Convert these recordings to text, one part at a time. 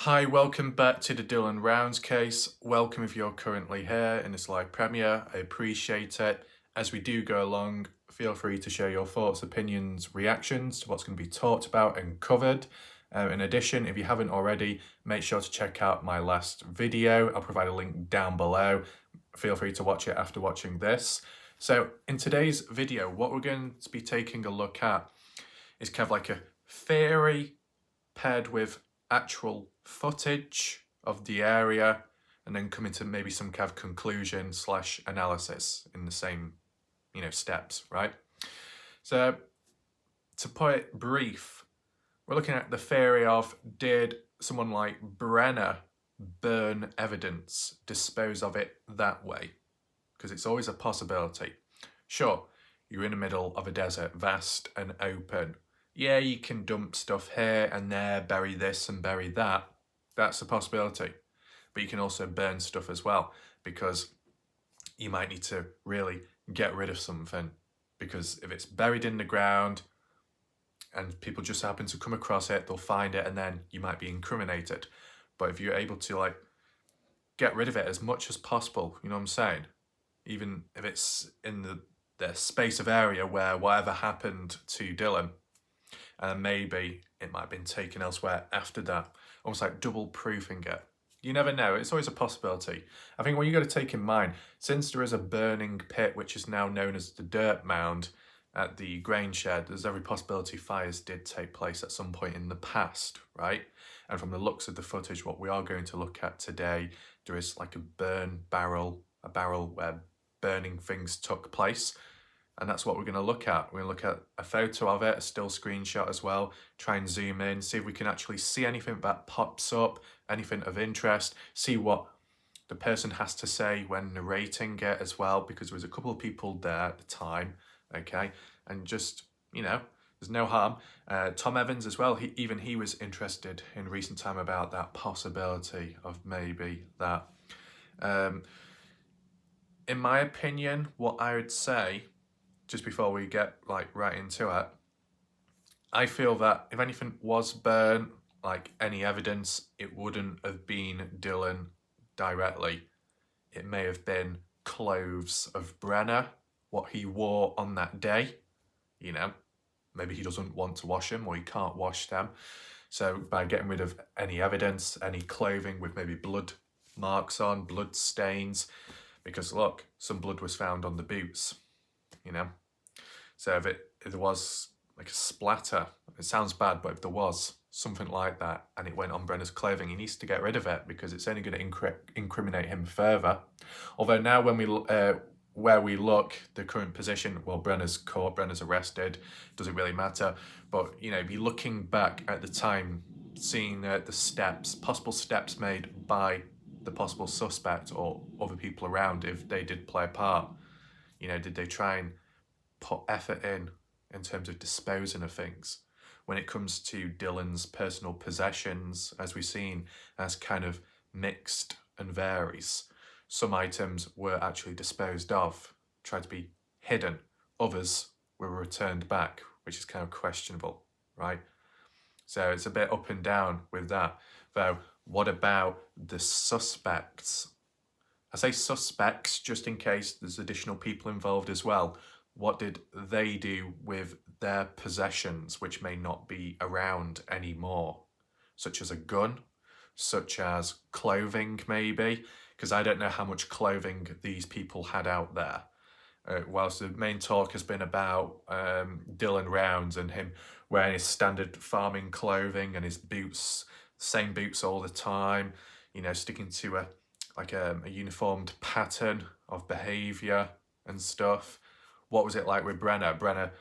Hi, welcome back to the Dylan Rounds case. Welcome if you're currently here in this live premiere. I appreciate it. As we do go along, feel free to share your thoughts, opinions, reactions to what's going to be talked about and covered. In addition, if you haven't already, make sure to check out my last video. I'll provide a link down below. Feel free to watch it after watching this. So in today's video, what we're going to be taking a look at is kind of like a theory paired with actual footage of the area and then coming to maybe some kind of conclusion / analysis in the same, steps, right? So to put it brief, we're looking at the theory of, did someone like Brenner burn evidence, dispose of it that way? Because it's always a possibility. Sure, you're in the middle of a desert, vast and open. Yeah, you can dump stuff here and there, bury this and bury that. That's a possibility. But you can also burn stuff as well, because you might need to really get rid of something. Because if it's buried in the ground and people just happen to come across it, they'll find it and then you might be incriminated. But if you're able to get rid of it as much as possible, you know what I'm saying? Even if it's in the space of area where whatever happened to Dylan, and maybe it might have been taken elsewhere after that, almost like double proofing it. You never know, it's always a possibility. I think what you got to take in mind, since there is a burning pit which is now known as the dirt mound at the grain shed, there's every possibility fires did take place at some point in the past, right? And from the looks of the footage, what we are going to look at today, there is like a barrel where burning things took place. And that's what we're going to look at. We're going to look at a photo of it, a still screenshot as well, try and zoom in, see if we can actually see anything that pops up, anything of interest, see what the person has to say when narrating it as well, because there was a couple of people there at the time, okay? And just, there's no harm. Tom Evans as well, he was interested in recent time about that possibility of maybe that. In my opinion, what I would say, just before we get right into it, I feel that if anything was burnt, like any evidence, it wouldn't have been Dylan directly. It may have been clothes of Brenner, what he wore on that day. Maybe he doesn't want to wash them or he can't wash them. So by getting rid of any evidence, any clothing with maybe blood marks on, blood stains, because look, some blood was found on the boots. So if there was like a splatter, it sounds bad, but if there was something like that and it went on Brenner's clothing, he needs to get rid of it because it's only going to incriminate him further. Although now when where we look, the current position, well, Brenner's caught, Brenner's arrested, doesn't really matter. But, be looking back at the time, seeing the steps, possible steps made by the possible suspect or other people around, if they did play a part, did they try and put effort in terms of disposing of things? When it comes to Dylan's personal possessions, as we've seen, as kind of mixed and varies. Some items were actually disposed of, tried to be hidden. Others were returned back, which is kind of questionable, right? So it's a bit up and down with that. Though, what about the suspects? I say suspects just in case there's additional people involved as well. What did they do with their possessions which may not be around anymore? Such as a gun, such as clothing maybe, because I don't know how much clothing these people had out there. Whilst the main talk has been about Dylan Rounds and him wearing his standard farming clothing and his boots, same boots all the time, sticking to a uniformed pattern of behaviour and stuff. What was it like with Brenner? Brenner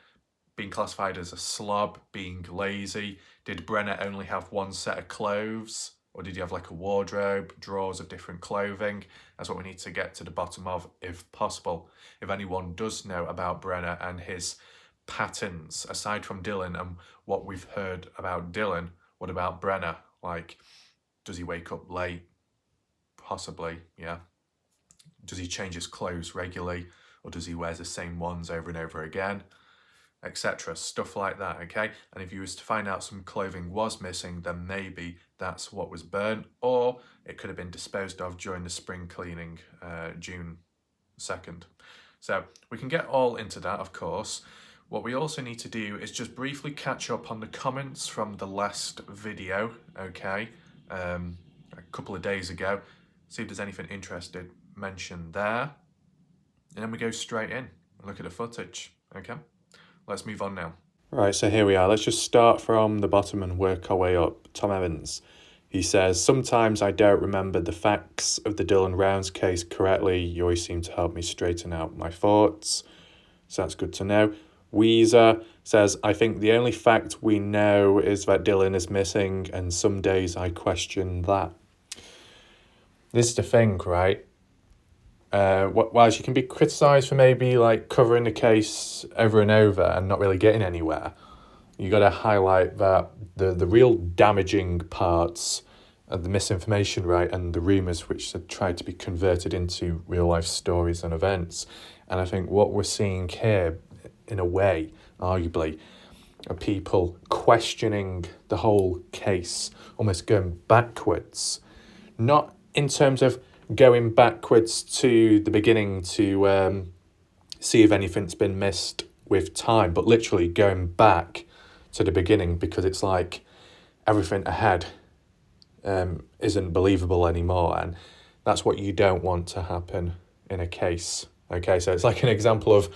being classified as a slob, being lazy. Did Brenner only have one set of clothes? Or did he have like a wardrobe, drawers of different clothing? That's what we need to get to the bottom of, if possible. If anyone does know about Brenner and his patterns, aside from Dylan and what we've heard about Dylan, what about Brenner? Does he wake up late? Possibly, yeah. Does he change his clothes regularly? Or does he wear the same ones over and over again? etc. Stuff like that, okay? And if you was to find out some clothing was missing, then maybe that's what was burnt, or it could have been disposed of during the spring cleaning, June 2nd. So we can get all into that, of course. What we also need to do is just briefly catch up on the comments from the last video, okay? A couple of days ago. See if there's anything interesting mentioned there. And then we go straight in and look at the footage, okay? Let's move on now. Right, so here we are. Let's just start from the bottom and work our way up. Tom Evans. He says, sometimes I don't remember the facts of the Dylan Rounds case correctly. You always seem to help me straighten out my thoughts. So that's good to know. Weezer says, I think the only fact we know is that Dylan is missing, and some days I question that. This is the thing, right? Whilst you can be criticised for maybe like covering the case over and over and not really getting anywhere, you got to highlight that the real damaging parts of the misinformation, right, and the rumours which had tried to be converted into real life stories and events. And I think what we're seeing here, in a way, arguably, are people questioning the whole case, almost going backwards. Not in terms of going backwards to the beginning to see if anything's been missed with time, but literally going back to the beginning, because it's like everything ahead isn't believable anymore, and that's what you don't want to happen in a case. Okay, so it's like an example of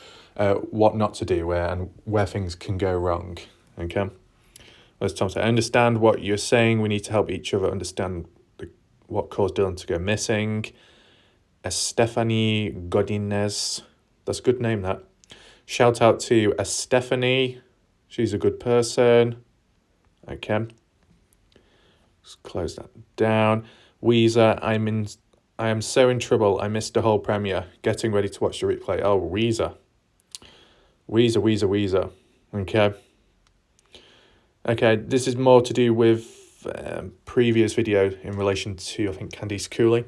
what not to do and where things can go wrong. Okay, as Tom said, I understand what you're saying. We need to help each other understand what caused Dylan to go missing. Stephanie Godinez, that's a good name, that. Shout out to Stephanie. She's a good person. Okay. Let's close that down. Weezer, I am so in trouble. I missed the whole premiere. Getting ready to watch the replay. Oh, Weezer. Weezer. Okay. Okay, this is more to do with previous video in relation to, I think, Candice Cooley.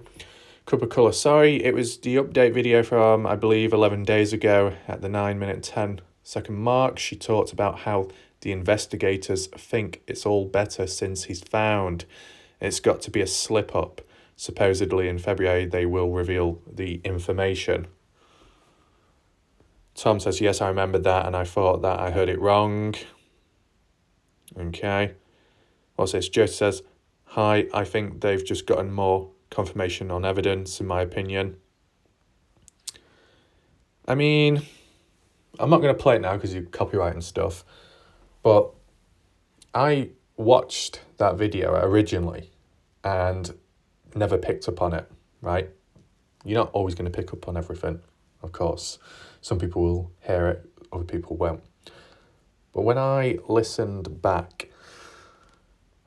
Cup of Colour. Sorry, it was the update video from, I believe, 11 days ago at the 9-minute 10-second mark. She talked about how the investigators think it's all better since he's found. It's got to be a slip-up. Supposedly in February they will reveal the information. Tom says, yes, I remember that, and I thought that I heard it wrong. Okay. What's this? Joe says, hi, I think they've just gotten more confirmation on evidence, in my opinion. I mean, I'm not going to play it now because you're copyright and stuff, but I watched that video originally and never picked up on it, right? You're not always going to pick up on everything, of course. Some people will hear it, other people won't. But when I listened back,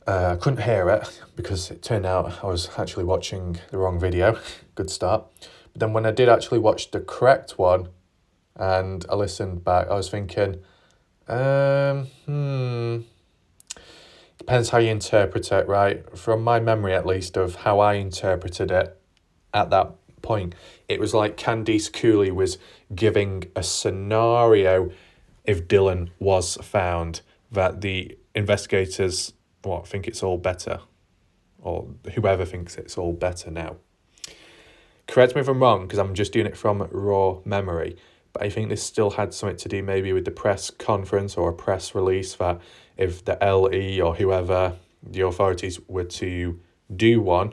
I couldn't hear it because it turned out I was actually watching the wrong video. Good start. But then when I did actually watch the correct one and I listened back, I was thinking, depends how you interpret it, right? From my memory, at least, of how I interpreted it at that point, it was like Candice Cooley was giving a scenario if Dylan was found, that the investigators think it's all better, or whoever thinks it's all better now. Correct me if I'm wrong, because I'm just doing it from raw memory, but I think this still had something to do maybe with the press conference or a press release, that if the LE or whoever, the authorities, were to do one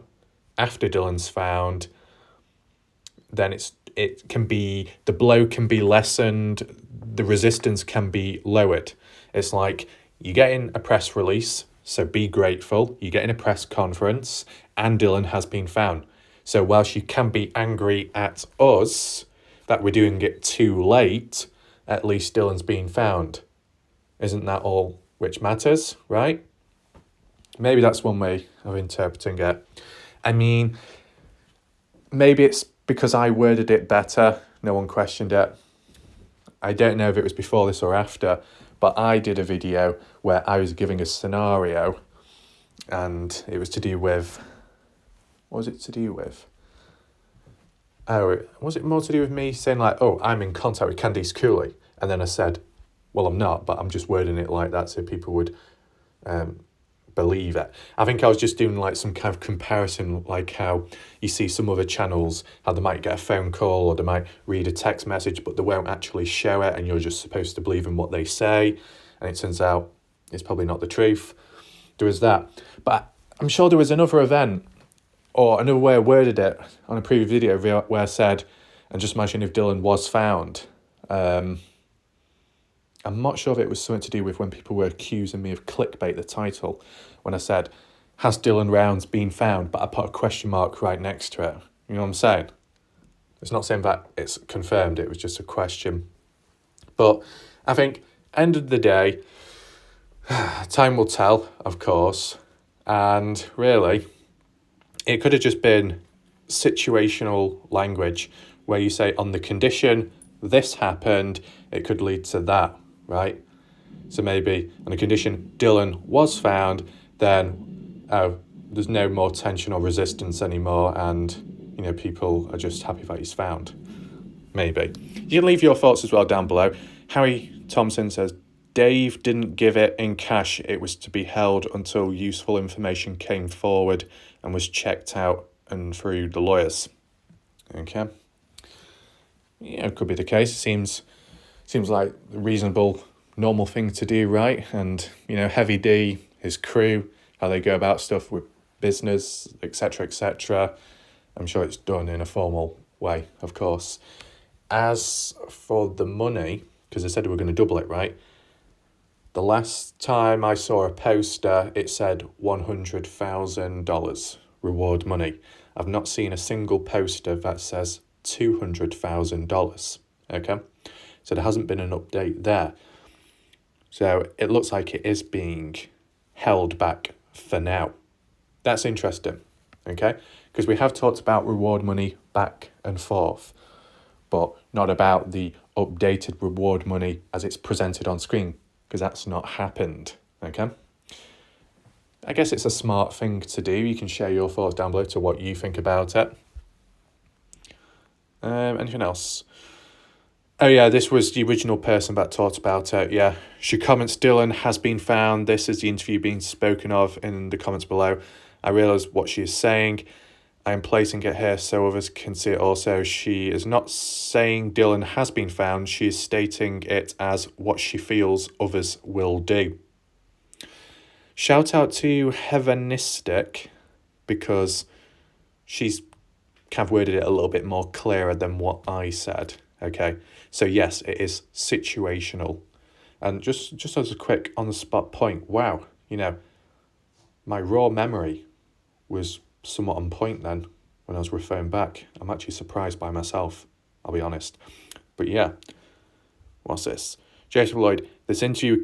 after Dylan's found, then the blow can be lessened, the resistance can be lowered. It's like you get in a press release, so be grateful. You get in a press conference and Dylan has been found. So whilst you can be angry at us that we're doing it too late, at least Dylan's been found. Isn't that all which matters, right? Maybe that's one way of interpreting it. I mean, maybe it's because I worded it better. No one questioned it. I don't know if it was before this or after, but I did a video where I was giving a scenario and it was to do with... What was it to do with? Oh, was it more to do with me saying like, oh, I'm in contact with Candice Cooley? And then I said, Well, I'm not, but I'm just wording it like that so people would believe it. I think I was just doing like some kind of comparison, like how you see some other channels, how they might get a phone call or they might read a text message, but they won't actually show it, and you're just supposed to believe in what they say, and it turns out it's probably not the truth. There is that. But I'm sure there was another event or another way I worded it on a previous video where I said, and just imagine if Dylan was found. I'm not sure if it was something to do with when people were accusing me of clickbait, the title, when I said, has Dylan Rounds been found? But I put a question mark right next to it. You know what I'm saying? It's not saying that it's confirmed, it was just a question. But I think, end of the day, time will tell, of course. And really, it could have just been situational language where you say, on the condition this happened, it could lead to that, right? So maybe on the condition Dylan was found, then there's no more tension or resistance anymore, and people are just happy that he's found. Maybe. You can leave your thoughts as well down below. Harry Thompson says, Dave didn't give it in cash. It was to be held until useful information came forward and was checked out and through the lawyers. Okay. Yeah, it could be the case. It seems like a reasonable, normal thing to do, right? And, Heavy D, his crew, how they go about stuff with business, etc., etc. I'm sure it's done in a formal way, of course. As for the money, because they said we were going to double it, right? The last time I saw a poster, it said $100,000 reward money. I've not seen a single poster that says $200,000. Okay? So there hasn't been an update there. So it looks like it is being held back for now. That's interesting. Okay? Because we have talked about reward money back and forth, but not about the updated reward money as it's presented on screen, because that's not happened, okay? I guess it's a smart thing to do. You can share your thoughts down below to what you think about it. Anything else? Oh yeah, this was the original person that talked about it, yeah. She comments, Dylan has been found. This is the interview being spoken of in the comments below. I realise what she is saying. I am placing it here so others can see it also. She is not saying Dylan has been found. She is stating it as what she feels others will do. Shout out to Heavenistic, because she's kind of worded it a little bit more clearer than what I said. Okay, so yes, it is situational. And just as a quick on-the-spot point, wow, my raw memory was somewhat on point then when I was referring back. I'm actually surprised by myself, I'll be honest. But yeah, what's this? Jason Lloyd, this interview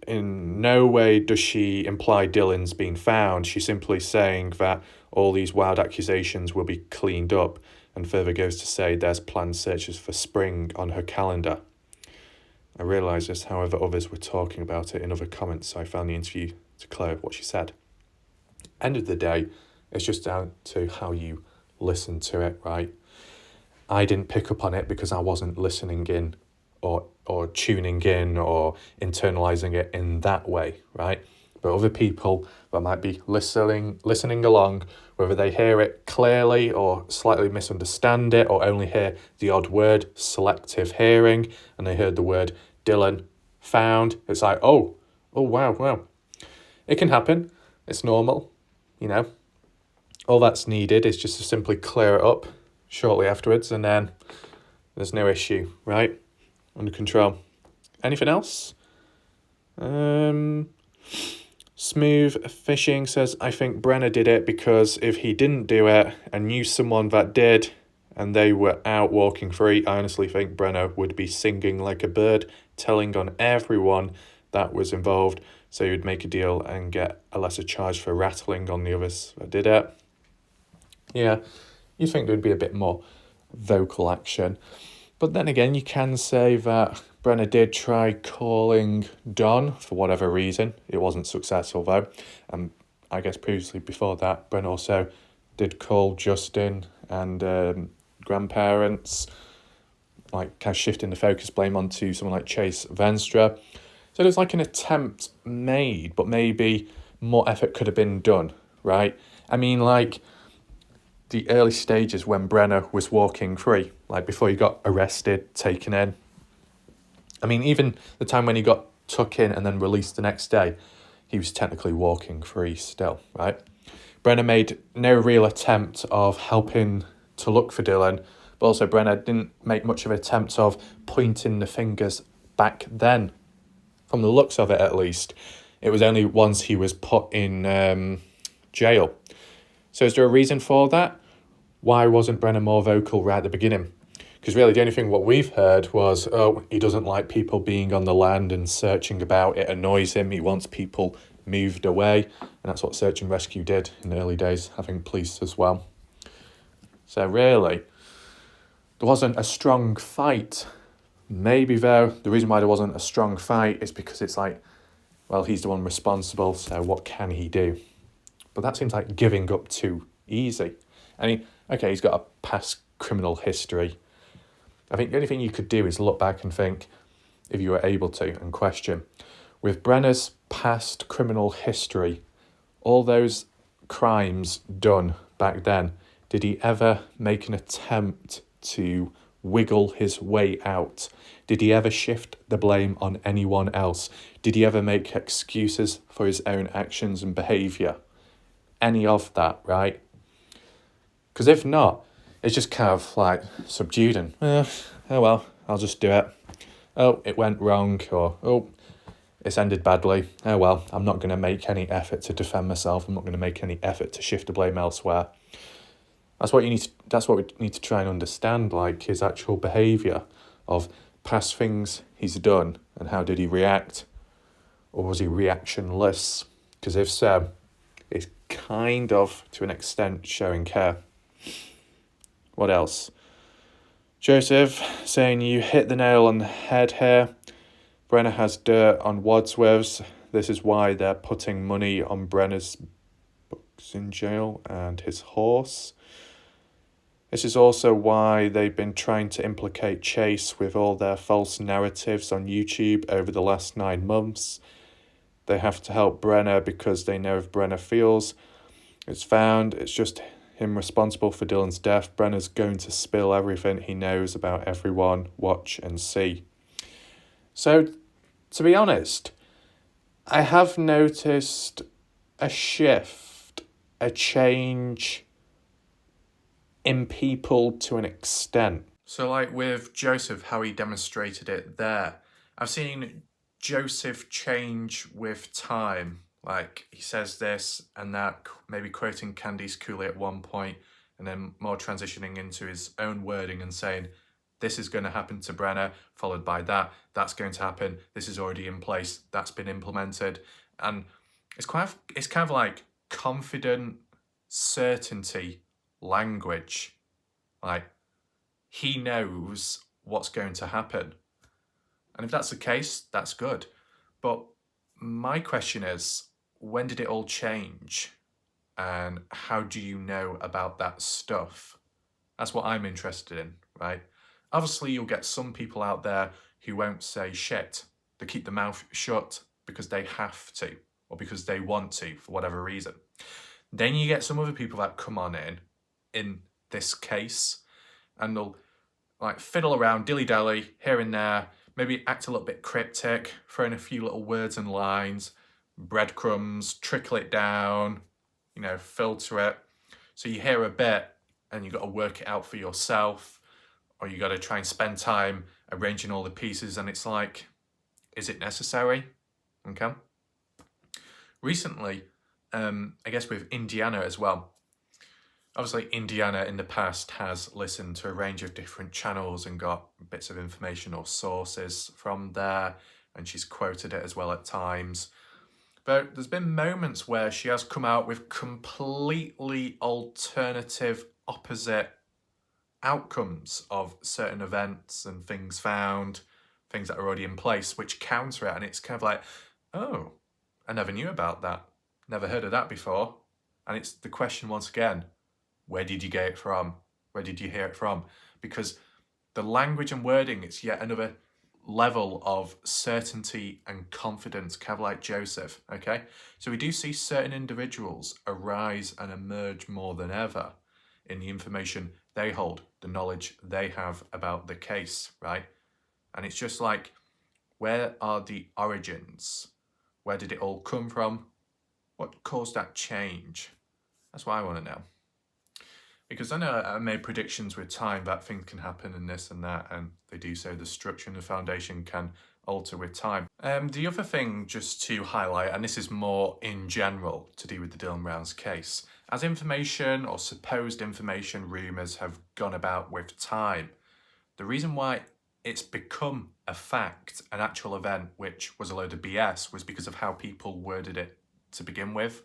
in no way does she imply Dylan's been found. She's simply saying that all these wild accusations will be cleaned up, and further goes to say there's planned searches for spring on her calendar. I realise this, however, others were talking about it in other comments, so I found the interview to clear what she said. End of the day, it's just down to how you listen to it, right? I didn't pick up on it because I wasn't listening in or tuning in or internalizing it in that way, right? But other people that might be listening along, whether they hear it clearly or slightly misunderstand it or only hear the odd word, selective hearing, and they heard the word Dylan found, it's like, oh wow. It can happen. It's normal. All that's needed is just to simply clear it up shortly afterwards, and then there's no issue, right? Under control. Anything else? Smooth Fishing says, I think Brenner did it because if he didn't do it and knew someone that did and they were out walking free, I honestly think Brenner would be singing like a bird, telling on everyone that was involved, so he would make a deal and get a lesser charge for rattling on the others that did it. Yeah, you'd think there'd be a bit more vocal action. But then again, you can say that Brenner did try calling Don for whatever reason. It wasn't successful though. I guess previously before that, Brenner also did call Justin and grandparents. like kind of shifting the focus blame onto someone like Chase Venstra. So there's like an attempt made, but maybe more effort could have been done, right? I mean, like the early stages when Brenner was walking free, like before he got arrested, taken in. I mean, even the time when he got took in and then released the next day, he was technically walking free still, right? Brenner made no real attempt of helping to look for Dylan, but also Brenner didn't make much of an attempt of pointing the fingers back then. From the looks of it, at least, it was only once he was put in jail. So is there a reason for that? Why wasn't Brenner more vocal right at the beginning? Because really the only thing what we've heard was, oh, he doesn't like people being on the land and searching about. It annoys him. He wants people moved away. And that's what Search and Rescue did in the early days, having police as well. So really, there wasn't a strong fight. Maybe though, the reason why there wasn't a strong fight is because it's like, well, he's the one responsible, so what can he do? But that seems like giving up too easy. I mean, okay, he's got a past criminal history. I think the only thing you could do is look back and think, if you were able to, and question. With Brenner's past criminal history, all those crimes done back then, did he ever make an attempt to wiggle his way out? Did he ever shift the blame on anyone else? Did he ever make excuses for his own actions and behaviour? Any of that, right? Because if not, it's just kind of like subdued and, oh well, I'll just do it. Oh, it went wrong, or oh, it's ended badly. Oh well, I'm not going to make any effort to defend myself. I'm not going to make any effort to shift the blame elsewhere. That's what we need to try and understand, like his actual behaviour of past things he's done and how did he react, or was he reactionless? Because if so, it's kind of to an extent showing care. What else? Joseph saying you hit the nail on the head here. Brenner has dirt on Wadsworth's. This is why they're putting money on Brenner's books in jail and his horse. This is also why they've been trying to implicate Chase with all their false narratives on YouTube over the last 9 months. They have to help Brenner because they know if Brenner feels it's found, it's just him responsible for Dylan's death. Brenner's going to spill everything he knows about everyone. Watch and see. So, to be honest, I have noticed a shift, a change in people to an extent. So like with Joseph, how he demonstrated it there, I've seen Joseph change with time. Like he says this and that, maybe quoting Candice Cooley at one point, and then more transitioning into his own wording and saying, this is going to happen to Brenner, followed by that, that's going to happen, this is already in place, that's been implemented. And it's kind of like confident certainty language. Like he knows what's going to happen. And if that's the case, that's good. But my question is, when did it all change? And how do you know about that stuff? That's what I'm interested in, right? Obviously, you'll get some people out there who won't say shit. They keep their mouth shut because they have to, or because they want to, for whatever reason. Then you get some other people that come on in this case, and they'll like fiddle around, dilly-dally, here and there, maybe act a little bit cryptic, throw in a few little words and lines, breadcrumbs, trickle it down, filter it. So you hear a bit and you've got to work it out for yourself, or you got to try and spend time arranging all the pieces, and it's like, is it necessary? Okay. Recently, I guess with Indiana as well, obviously Indiana in the past has listened to a range of different channels and got bits of information or sources from there, and she's quoted it as well at times. But there's been moments where she has come out with completely alternative, opposite outcomes of certain events and things found, things that are already in place, which counter it. And it's kind of like, oh, I never knew about that. Never heard of that before. And it's the question once again, where did you get it from? Where did you hear it from? Because The language and wording, it's yet another level of certainty and confidence, kind of like Joseph, okay? So we do see certain individuals arise and emerge more than ever in the information they hold, the knowledge they have about the case, right? And it's just like, where are the origins? Where did it all come from? What caused that change? That's what I want to know. Because I know I made predictions with time that things can happen and this and that, and they do say the structure and the foundation can alter with time. The other thing just to highlight, and this is more in general to do with the Dylan Brown's case, as information or supposed information, rumours have gone about with time, the reason why it's become a fact, an actual event, which was a load of BS, was because of how people worded it to begin with,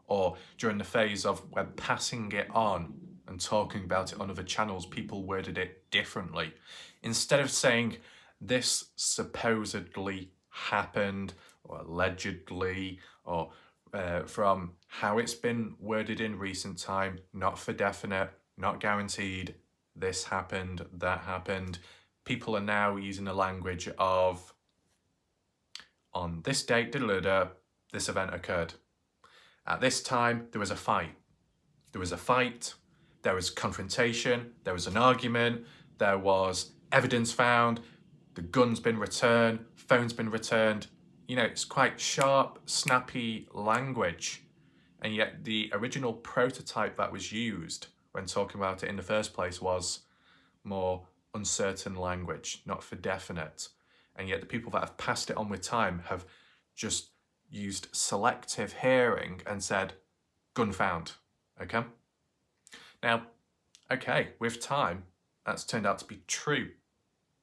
or during the phase of when passing it on and talking about it on other channels, people worded it differently. Instead of saying, this supposedly happened, or allegedly, or from how it's been worded in recent time, not for definite, not guaranteed, this happened, that happened. People are now using the language of, on this date, this event occurred. At this time, there was a fight. There was a fight, there was confrontation, there was an argument, there was evidence found, the gun's been returned, phone's been returned. You know, it's quite sharp, snappy language. And yet the original prototype that was used when talking about it in the first place was more uncertain language, not for definite. And yet the people that have passed it on with time have just used selective hearing and said, gun found, okay? Now, okay, with time, that's turned out to be true,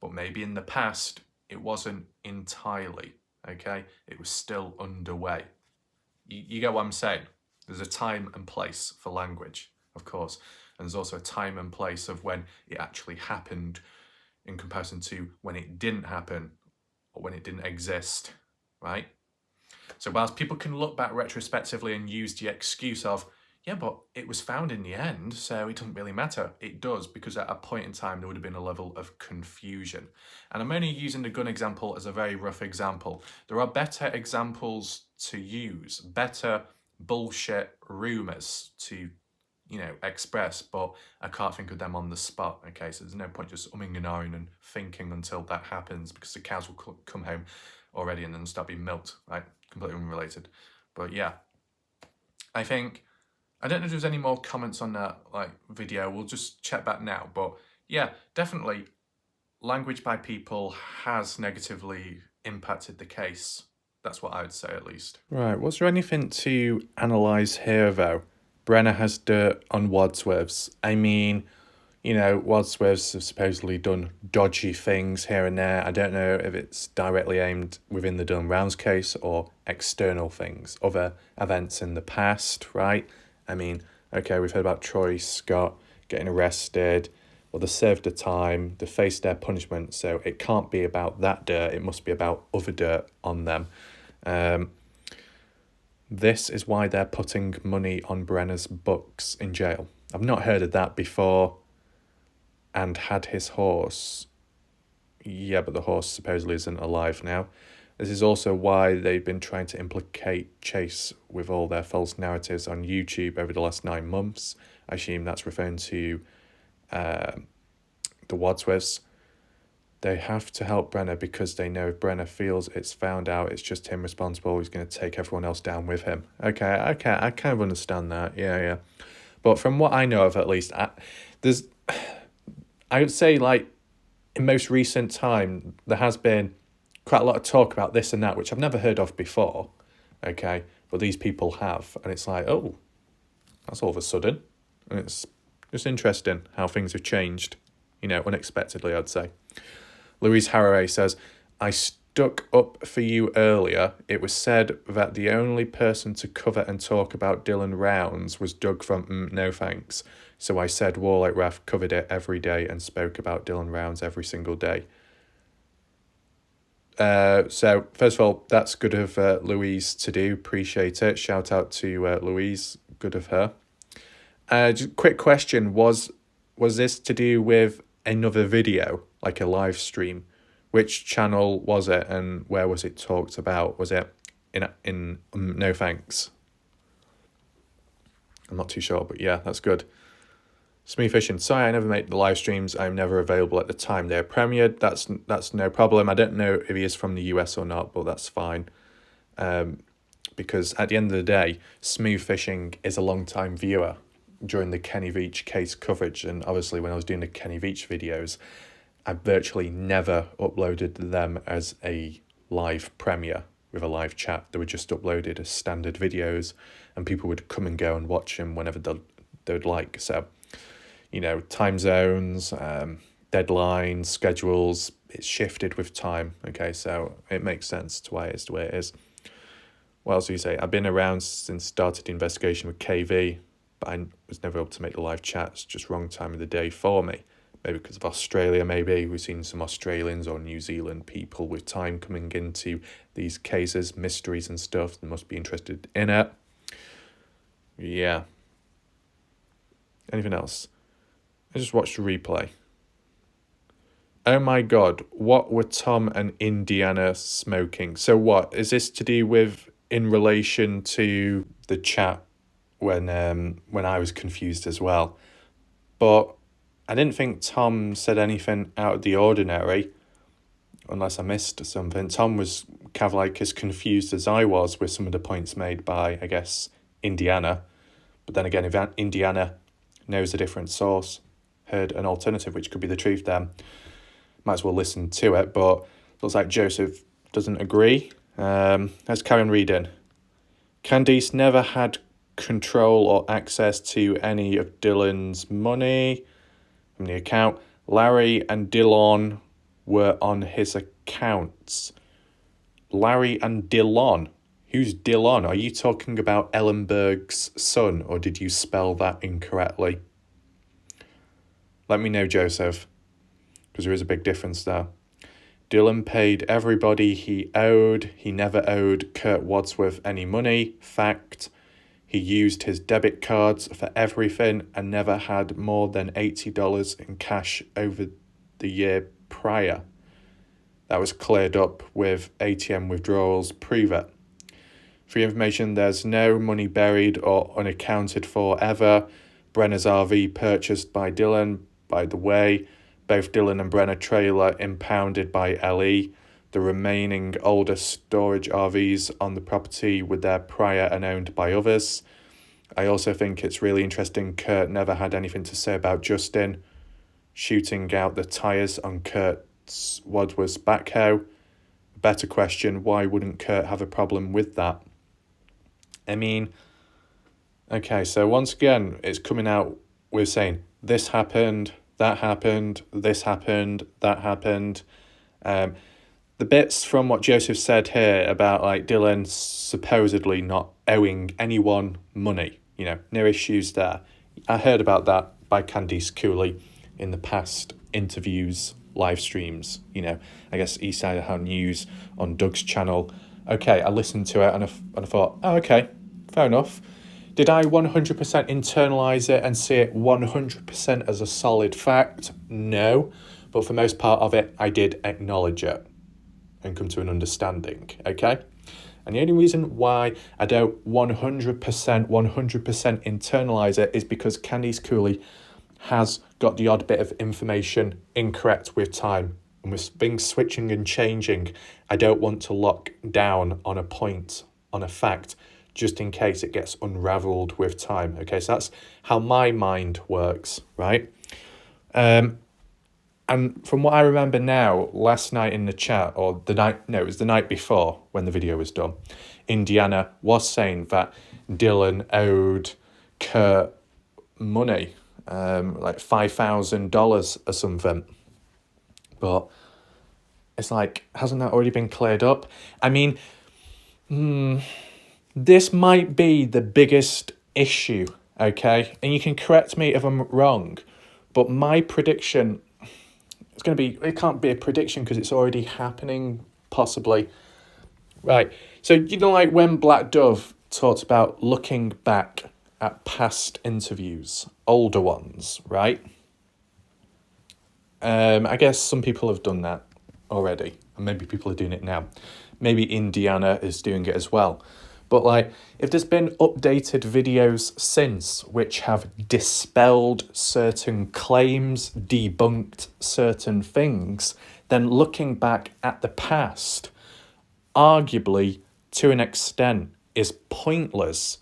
but maybe in the past, it wasn't entirely, okay? It was still underway. You get what I'm saying? There's a time and place for language, of course, and there's also a time and place of when it actually happened in comparison to when it didn't happen or when it didn't exist, right? So whilst people can look back retrospectively and use the excuse of, yeah, but it was found in the end, so it doesn't really matter. It does, because at a point in time, there would have been a level of confusion. And I'm only using the gun example as a very rough example. There are better examples to use, better bullshit rumours to, you know, express, but I can't think of them on the spot, okay? So there's no point just umming and ahhing and thinking until that happens, because the cows will come home already and then start being milked, right? Completely unrelated. But yeah, I think, I don't know if there's any more comments on that video. We'll just check back now. But yeah, definitely language by people has negatively impacted the case. That's what I would say, at least. Right, was there anything to analyse here though? Brenner has dirt on Wadsworths. I mean, you know, Wadsworths have supposedly done dodgy things here and there. I don't know if it's directly aimed within the Dylan Brown's case or external things, other events in the past, right? I mean, okay, we've heard about Troy Scott getting arrested. Well, they served the time, they faced their punishment, so it can't be about that dirt, it must be about other dirt on them. This is why they're putting money on Brenner's books in jail. I've not heard of that before. And had his horse. Yeah, but the horse supposedly isn't alive now. This is also why they've been trying to implicate Chase with all their false narratives on YouTube over the last 9 months. I assume that's referring to the Wadsworths. They have to help Brenner because they know if Brenner feels it's found out, it's just him responsible, he's going to take everyone else down with him. Okay, I kind of understand that, yeah. But from what I know of, at least, I would say, like, in most recent time, there has been quite a lot of talk about this and that, which I've never heard of before, okay? But these people have, and it's like, oh, that's all of a sudden. And it's just interesting how things have changed, you know, unexpectedly, I'd say. Louise Harraway says, I stuck up for you earlier. It was said that the only person to cover and talk about Dylan Rounds was Doug from No Thanks. So I said Warlike Ref covered it every day and spoke about Dylan Rounds every single day. So first of all, that's good of Louise to do. Appreciate it. Shout out to Louise. Good of her. Just quick question: was this to do with another video, like a live stream. Which channel was it, and where was it talked about? Was it in No Thanks? I'm not too sure, but yeah, that's good. Smooth Fishing. Sorry, I never make the live streams. I'm never available at the time they're premiered. That's no problem. I don't know if he is from the US or not, but that's fine. Because at the end of the day, Smooth Fishing is a long-time viewer during the Kenny Veach case coverage. And obviously when I was doing the Kenny Veach videos, I virtually never uploaded them as a live premiere with a live chat. They were just uploaded as standard videos, and people would come and go and watch them whenever they'd like. So, you know, time zones, deadlines, schedules, it's shifted with time. Okay, so it makes sense to why it's the way it is. What else do you say? I've been around since started the investigation with KV, but I was never able to make the live chats. Just wrong time of the day for me. Maybe because of Australia, maybe. We've seen some Australians or New Zealand people with time coming into these cases, mysteries and stuff. They must be interested in it. Yeah. Anything else? I just watched the replay. Oh my God, what were Tom and Indiana smoking? So what, is this to do with in relation to the chat when I was confused as well? But I didn't think Tom said anything out of the ordinary, unless I missed something. Tom was kind of like as confused as I was with some of the points made by, I guess, Indiana. But then again, if Indiana knows a different source, heard an alternative, which could be the truth, then might as well listen to it. But looks like Joseph doesn't agree. Let's carry on reading. Candice never had control or access to any of Dylan's money from the account. Larry and Dylan were on his accounts. Larry and Dylan. Who's Dylan? Are you talking about Ellenberg's son, or did you spell that incorrectly? Let me know, Joseph, because there is a big difference there. Dylan paid everybody he owed. He never owed Kurt Wadsworth any money. Fact. He used his debit cards for everything and never had more than $80 in cash over the year prior. That was cleared up with ATM withdrawals. Prove it. For your information, there's no money buried or unaccounted for ever. Brenner's RV purchased by Dylan, by the way. Both Dylan and Brenner trailer impounded by LE. The remaining older storage RVs on the property were there prior and owned by others. I also think it's really interesting Kurt never had anything to say about Justin shooting out the tyres on Kurt Wadsworth's backhoe. A better question, why wouldn't Kurt have a problem with that? I mean, okay, so once again, it's coming out, we're saying this happened, that happened, this happened, that happened. The bits from what Joseph said here about like Dylan supposedly not owing anyone money, you know, no issues there. I heard about that by Candice Cooley in the past interviews, live streams, you know, I guess East Idaho News on Doug's channel. Okay, I listened to it and I thought, oh, okay, fair enough. Did I 100% internalise it and see it 100% as a solid fact? No, but for most part of it, I did acknowledge it and come to an understanding, okay? And the only reason why I don't 100% internalise it is because Candice Cooley has got the odd bit of information incorrect with time. And with things switching and changing, I don't want to lock down on a point, on a fact, just in case it gets unravelled with time. Okay, so that's how my mind works, right? And from what I remember now, last night in the chat, or it was the night before when the video was done, Indiana was saying that Dylan owed Kurt money, like $5,000 or something. But it's like, hasn't that already been cleared up? I mean, this might be the biggest issue, okay? And you can correct me if I'm wrong, but my prediction, it can't be a prediction because it's already happening, possibly. Right, so you know, like when Black Dove talked about looking back at past interviews, older ones, right? I guess some people have done that already, and maybe people are doing it now. Maybe Indiana is doing it as well. But like, if there's been updated videos since which have dispelled certain claims, debunked certain things, then looking back at the past, arguably to an extent, is pointless.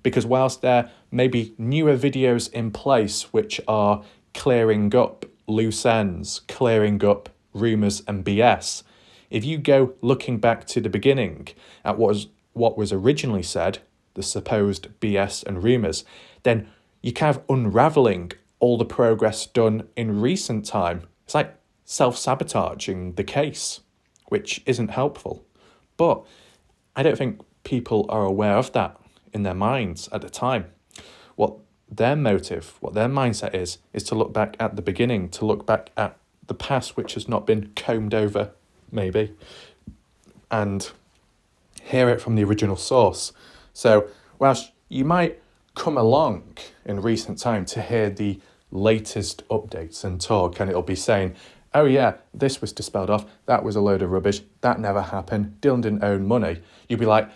Because whilst there may be newer videos in place which are clearing up loose ends, clearing up rumours and BS, if you go looking back to the beginning at what was originally said, the supposed BS and rumours, then you kind of unravelling all the progress done in recent time. It's like self-sabotaging the case, which isn't helpful. But I don't think people are aware of that in their minds at the time. What their motive, what their mindset is to look back at the beginning, to look back at the past which has not been combed over, maybe, and hear it from the original source. So whilst you might come along in recent time to hear the latest updates and talk, and it'll be saying, oh yeah, this was dispelled off, that was a load of rubbish, that never happened, Dylan didn't own money, you'd be like,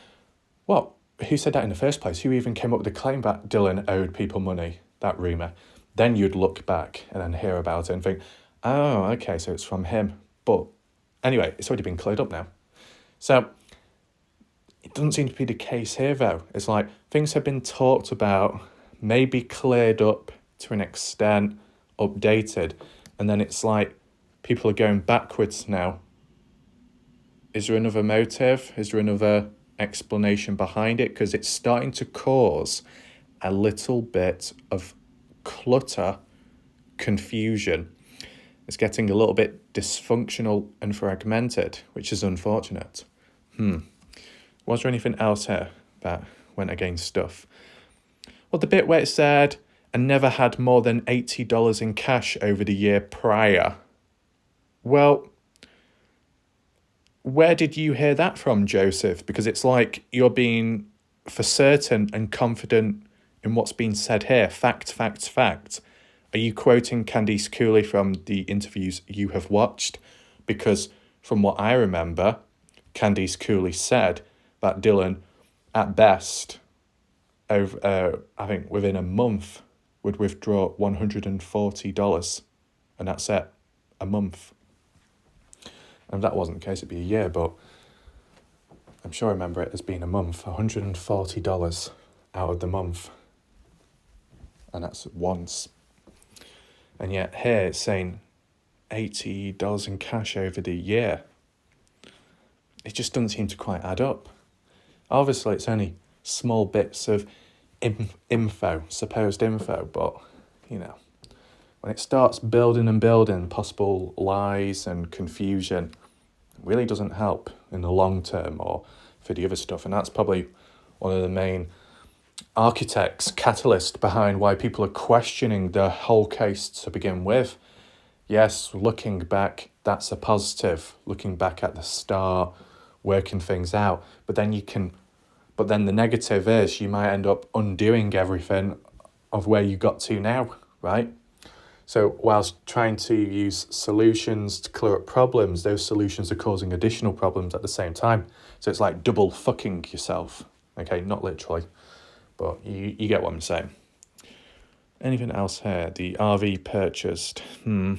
what? Who said that in the first place? Who even came up with the claim that Dylan owed people money, that rumour? Then you'd look back and then hear about it and think, oh, okay, so it's from him. But anyway, it's already been cleared up now. So it doesn't seem to be the case here, though. It's like things have been talked about, maybe cleared up to an extent, updated, and then it's like people are going backwards now. Is there another motive? Is there another explanation behind it? Because it's starting to cause a little bit of clutter, confusion. It's getting a little bit dysfunctional and fragmented, which is unfortunate. Was there anything else here that went against stuff? Well, the bit where it said, I never had more than $80 in cash over the year prior. Well, where did you hear that from, Joseph? Because it's like you're being for certain and confident in what's been said here. Fact, fact, fact. Are you quoting Candice Cooley from the interviews you have watched? Because from what I remember, Candice Cooley said that Dylan, at best, over I think within a month, would withdraw $140. And that's it. A month. And if that wasn't the case, it'd be a year, but I'm sure I remember it as being a month. $140 out of the month. And that's once. And yet here it's saying $80 in cash over the year. It just doesn't seem to quite add up. Obviously, it's only small bits of info, supposed info, but, you know, when it starts building and building possible lies and confusion, it really doesn't help in the long term or for the other stuff. And that's probably one of the main catalyst behind why people are questioning the whole case to begin with. Yes, looking back, that's a positive. Looking back at the start, working things out. But then the negative is you might end up undoing everything of where you got to now, right? So whilst trying to use solutions to clear up problems, those solutions are causing additional problems at the same time. So it's like double fucking yourself. Okay, not literally, but you get what I'm saying. Anything else here? The RV purchased. Well,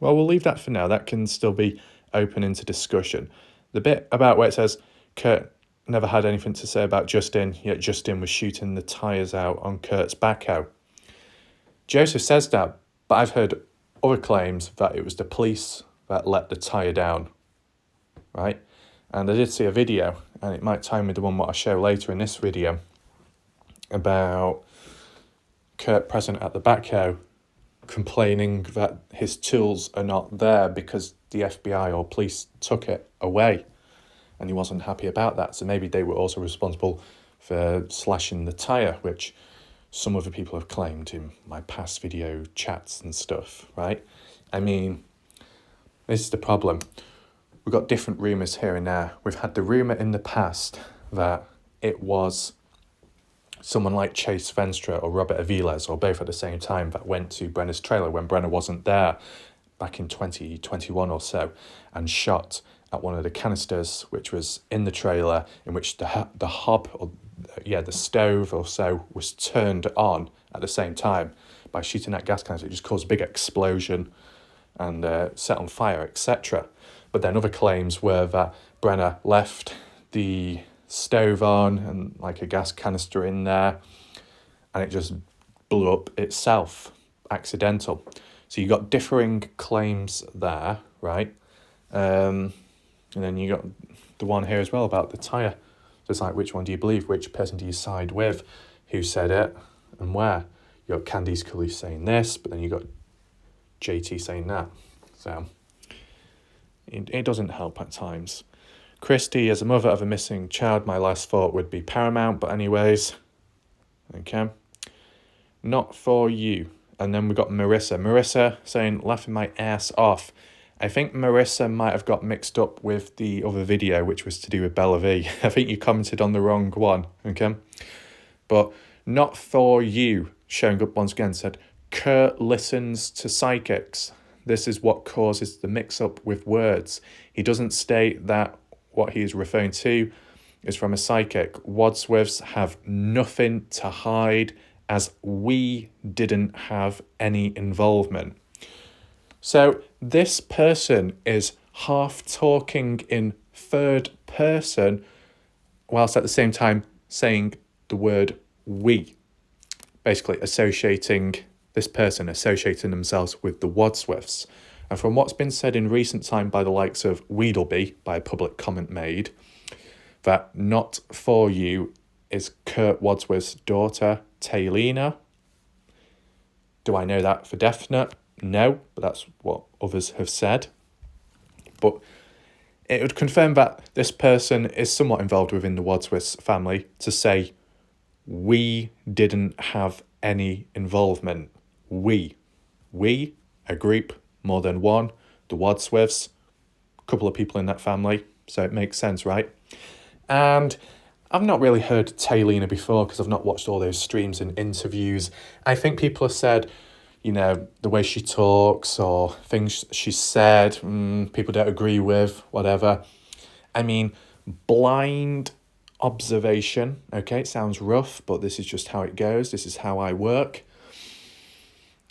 we'll leave that for now. That can still be open into discussion. The bit about where it says Kurt never had anything to say about Justin, yet Justin was shooting the tyres out on Kurt's backhoe. Joseph says that, but I've heard other claims that it was the police that let the tyre down, right? And I did see a video, and it might tie with the one what I show later in this video, about Kurt present at the backhoe complaining that his tools are not there because the FBI or police took it away, and he wasn't happy about that. So maybe they were also responsible for slashing the tyre, which some other people have claimed in my past video chats and stuff, right? I mean, this is the problem. We've got different rumours here and there. We've had the rumour in the past that it was someone like Chase Venstra or Robert Aviles, or both at the same time, that went to Brenner's trailer when Brenner wasn't there back in 2021 or so and shot at one of the canisters, which was in the trailer, in which the hob, or the stove or so, was turned on at the same time. By shooting that gas canister, it just caused a big explosion and set on fire, etc. But then other claims were that Brenner left the stove on and like a gas canister in there, and it just blew up itself, accidental. So you got differing claims there, right? And then you got the one here as well about the tyre. So it's like, which one do you believe? Which person do you side with? Who said it and where? You got Candice Cully saying this, but then you got JT saying that. So it doesn't help at times. Christy, as a mother of a missing child, my last thought would be paramount. But anyways, okay. Not for you. And then we got Marissa. Marissa saying, laughing my ass off. I think Marissa might have got mixed up with the other video, which was to do with Bella V. I think you commented on the wrong one, okay? But not for you, showing up once again, said, Kurt listens to psychics. This is what causes the mix-up with words. He doesn't state that what he is referring to is from a psychic. Wadsworths have nothing to hide, as we didn't have any involvement. So this person is half talking in third person, whilst at the same time saying the word we. Basically associating themselves with the Wadsworths. And from what's been said in recent time by the likes of Weedleby, by a public comment made, that not for you is Kurt Wadsworth's daughter, Taylina. Do I know that for definite? No, but that's what others have said. But it would confirm that this person is somewhat involved within the Wadsworths family to say, we didn't have any involvement. We, a group, more than one, the Wadsworths, a couple of people in that family, so it makes sense, right? And I've not really heard Taylina before because I've not watched all those streams and interviews. I think people have said, you know, the way she talks or things she said, people don't agree with, whatever. I mean, blind observation, okay, it sounds rough, but this is just how it goes. This is how I work.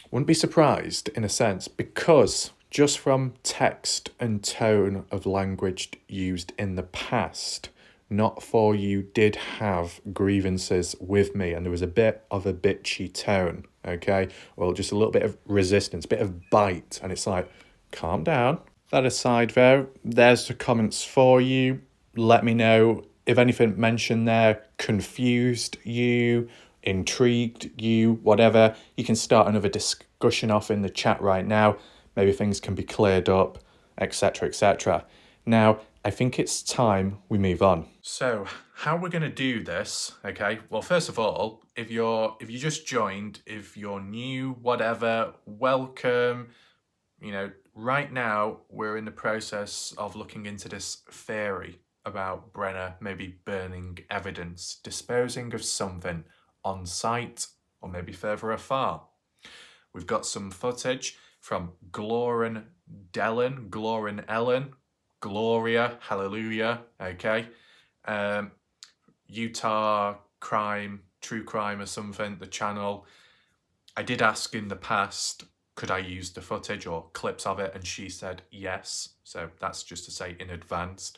Wouldn't be surprised, in a sense, because just from text and tone of language used in the past, not for you did have grievances with me, and there was a bit of a bitchy tone, okay? Well, just a little bit of resistance, a bit of bite, and it's like, calm down. That aside there's the comments for you. Let me know if anything mentioned there confused you, intrigued you, whatever. You can start another discussion off in the chat right now. Maybe things can be cleared up, etc., etc. Now, I think it's time we move on. So, how we're going to do this, okay? Well, first of all, if you just joined, if you're new, whatever, welcome. You know, right now we're in the process of looking into this theory about Brenner maybe burning evidence, disposing of something on site or maybe further afar. We've got some footage from Gloria Ellen, Gloria, hallelujah, okay? Utah Crime, True Crime or something, the channel. I did ask in the past, could I use the footage or clips of it? And she said yes. So that's just to say in advance.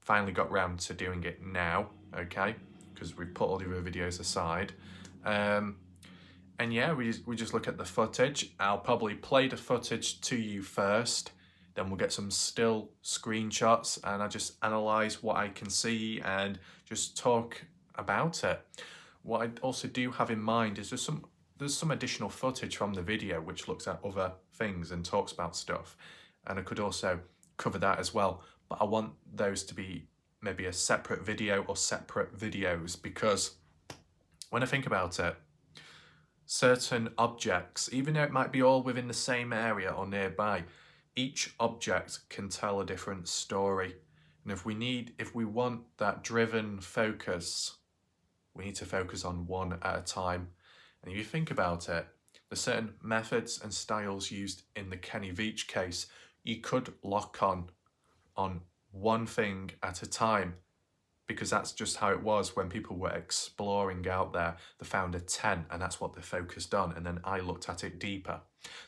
Finally got round to doing it now, okay? Because we put all the other videos aside. And yeah, we just look at the footage. I'll probably play the footage to you first. Then we'll get some still screenshots and I just analyse what I can see and just talk about it. What I also do have in mind is there's some additional footage from the video which looks at other things and talks about stuff. And I could also cover that as well. But I want those to be maybe a separate video or separate videos, because when I think about it, certain objects, even though it might be all within the same area or nearby, each object can tell a different story. And if we want that driven focus, we need to focus on one at a time. And if you think about it, There's certain methods and styles used in the Kenny Veach case. You could lock on one thing at a time, because that's just how it was when people were exploring out there. They found a tent and that's what they focused on, and then I looked at it deeper.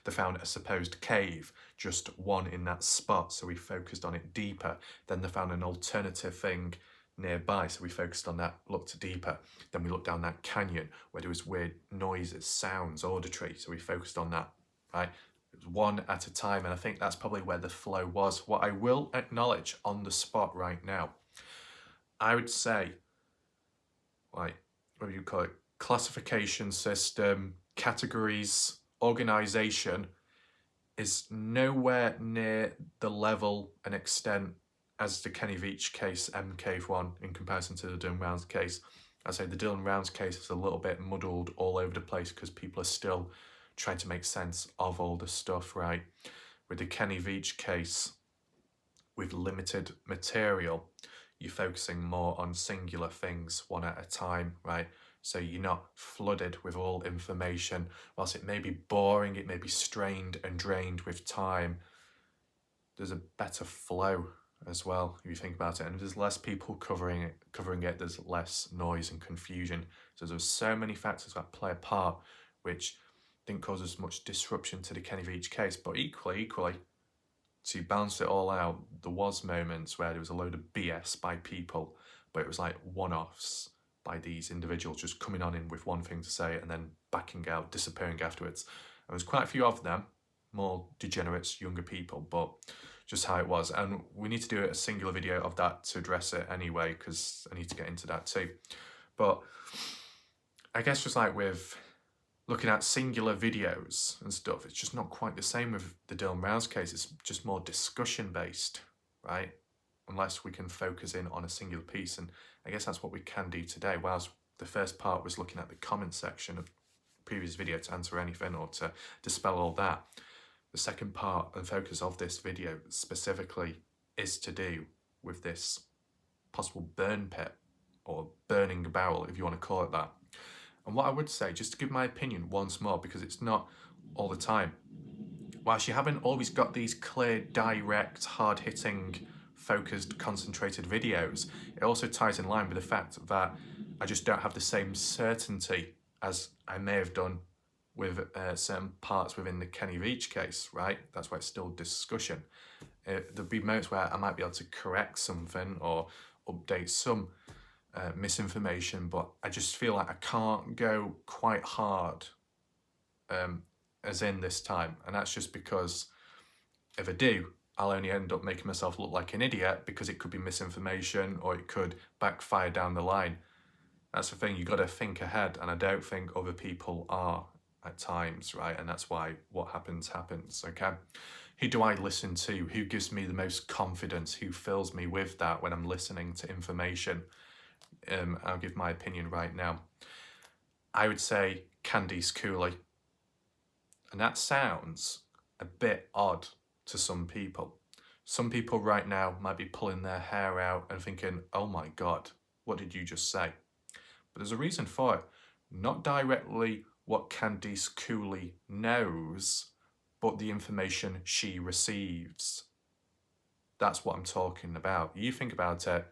They found a supposed cave, just one in that spot, so we focused on it deeper. Then they found an alternative thing nearby, so we focused on that, looked deeper. Then we looked down that canyon where there was weird noises, sounds, auditory, so we focused on that, right? It was one at a time, and I think that's probably where the flow was. What I will acknowledge on the spot right now, I would say, like, what do you call it? Classification system, categories, organization is nowhere near the level and extent as the Kenny Veach case, M Cave one, in comparison to the Dylan Rounds case. I'd say the Dylan Rounds case is a little bit muddled all over the place because people are still trying to make sense of all the stuff, right? With the Kenny Veach case, with limited material, you're focusing more on singular things, one at a time, right? So you're not flooded with all information. Whilst it may be boring, it may be strained and drained with time, there's a better flow as well, if you think about it. And if there's less people covering it, there's less noise and confusion. So there's so many factors that play a part, which didn't cause as much disruption to the Kenny Veach case. But equally, to balance it all out, there was moments where there was a load of BS by people, but it was like one-offs by these individuals just coming on in with one thing to say and then backing out, disappearing afterwards. There was quite a few of them, more degenerates, younger people, but just how it was. And we need to do a singular video of that to address it anyway, because I need to get into that too. But I guess just like with looking at singular videos and stuff, it's just not quite the same with the Dylan Rounds case. It's just more discussion based, right? Unless we can focus in on a singular piece. And I guess that's what we can do today. Whilst the first part was looking at the comment section of the previous video to answer anything or to dispel all that, the second part and focus of this video specifically is to do with this possible burn pit or burning barrel, if you want to call it that. And what I would say, just to give my opinion once more, because it's not all the time, whilst you haven't always got these clear, direct, hard-hitting, focused, concentrated videos, it also ties in line with the fact that I just don't have the same certainty as I may have done with certain parts within the Kenny Veach case, right? That's why it's still discussion. There'll be moments where I might be able to correct something or update some misinformation, but I just feel like I can't go quite hard as in this time. And that's just because if I do, I'll only end up making myself look like an idiot, because it could be misinformation or it could backfire down the line. That's the thing, you got to think ahead, and I don't think other people are at times, right? And that's why what happens, okay? Who do I listen to? Who gives me the most confidence? Who fills me with that when I'm listening to information? I'll give my opinion right now. I would say Candice Cooley. And that sounds a bit odd to some people. Some people right now might be pulling their hair out and thinking, oh my God, what did you just say? But there's a reason for it. Not directly what Candice Cooley knows, but the information she receives. That's what I'm talking about. You think about it,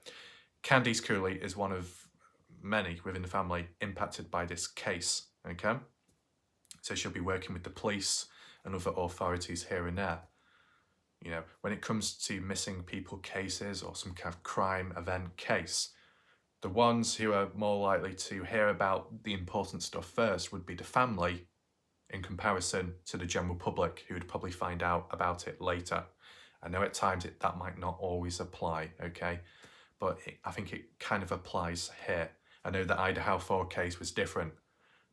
Candice Cooley is one of many within the family impacted by this case, okay? So she'll be working with the police and other authorities here and there. You know, when it comes to missing people cases or some kind of crime event case, the ones who are more likely to hear about the important stuff first would be the family, in comparison to the general public, who would probably find out about it later. I know at times that might not always apply, okay? But I think it kind of applies here. I know the Idaho 4 case was different.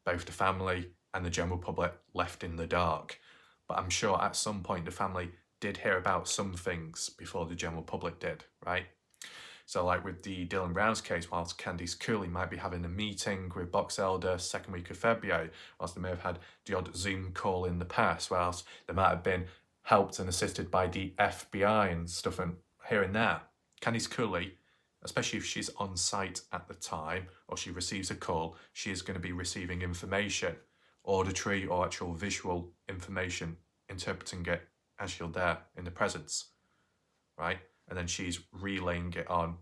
Both the family and the general public left in the dark. But I'm sure at some point the family did hear about some things before the general public did, right? So like with the Dylan Rounds case, whilst Candice Cooley might be having a meeting with Box Elder second week of February, whilst they may have had the odd Zoom call in the past, whilst they might have been helped and assisted by the FBI and stuff and here and there, Candice Cooley, especially if she's on site at the time or she receives a call, she is going to be receiving information auditory or actual visual information, interpreting it as you're there in the presence, right? And then she's relaying it on,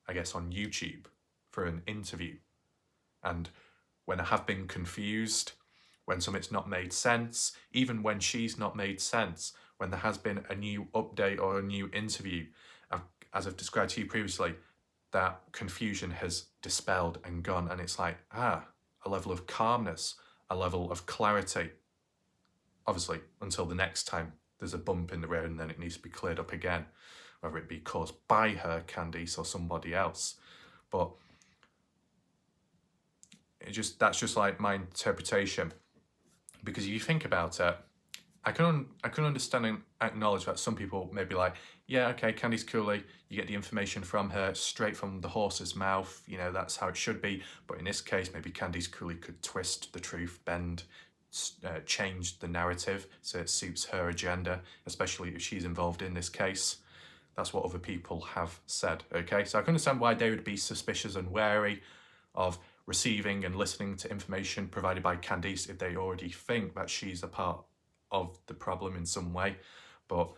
I guess, on YouTube for an interview. And when I have been confused, when something's not made sense, even when she's not made sense, when there has been a new update or a new interview, as I've described to you previously, that confusion has dispelled and gone, and it's like, a level of calmness, a level of clarity. Obviously, until the next time there's a bump in the road and then it needs to be cleared up again, whether it be caused by her, Candice, or somebody else. But that's just like my interpretation. Because if you think about it, I can understand and acknowledge that some people may be like, yeah, okay, Candice Cooley, you get the information from her straight from the horse's mouth, you know, that's how it should be. But in this case, maybe Candice Cooley could twist the truth, bend, change the narrative so it suits her agenda, especially if she's involved in this case. That's what other people have said, okay? So I can understand why they would be suspicious and wary of receiving and listening to information provided by Candice if they already think that she's a part of the problem in some way. But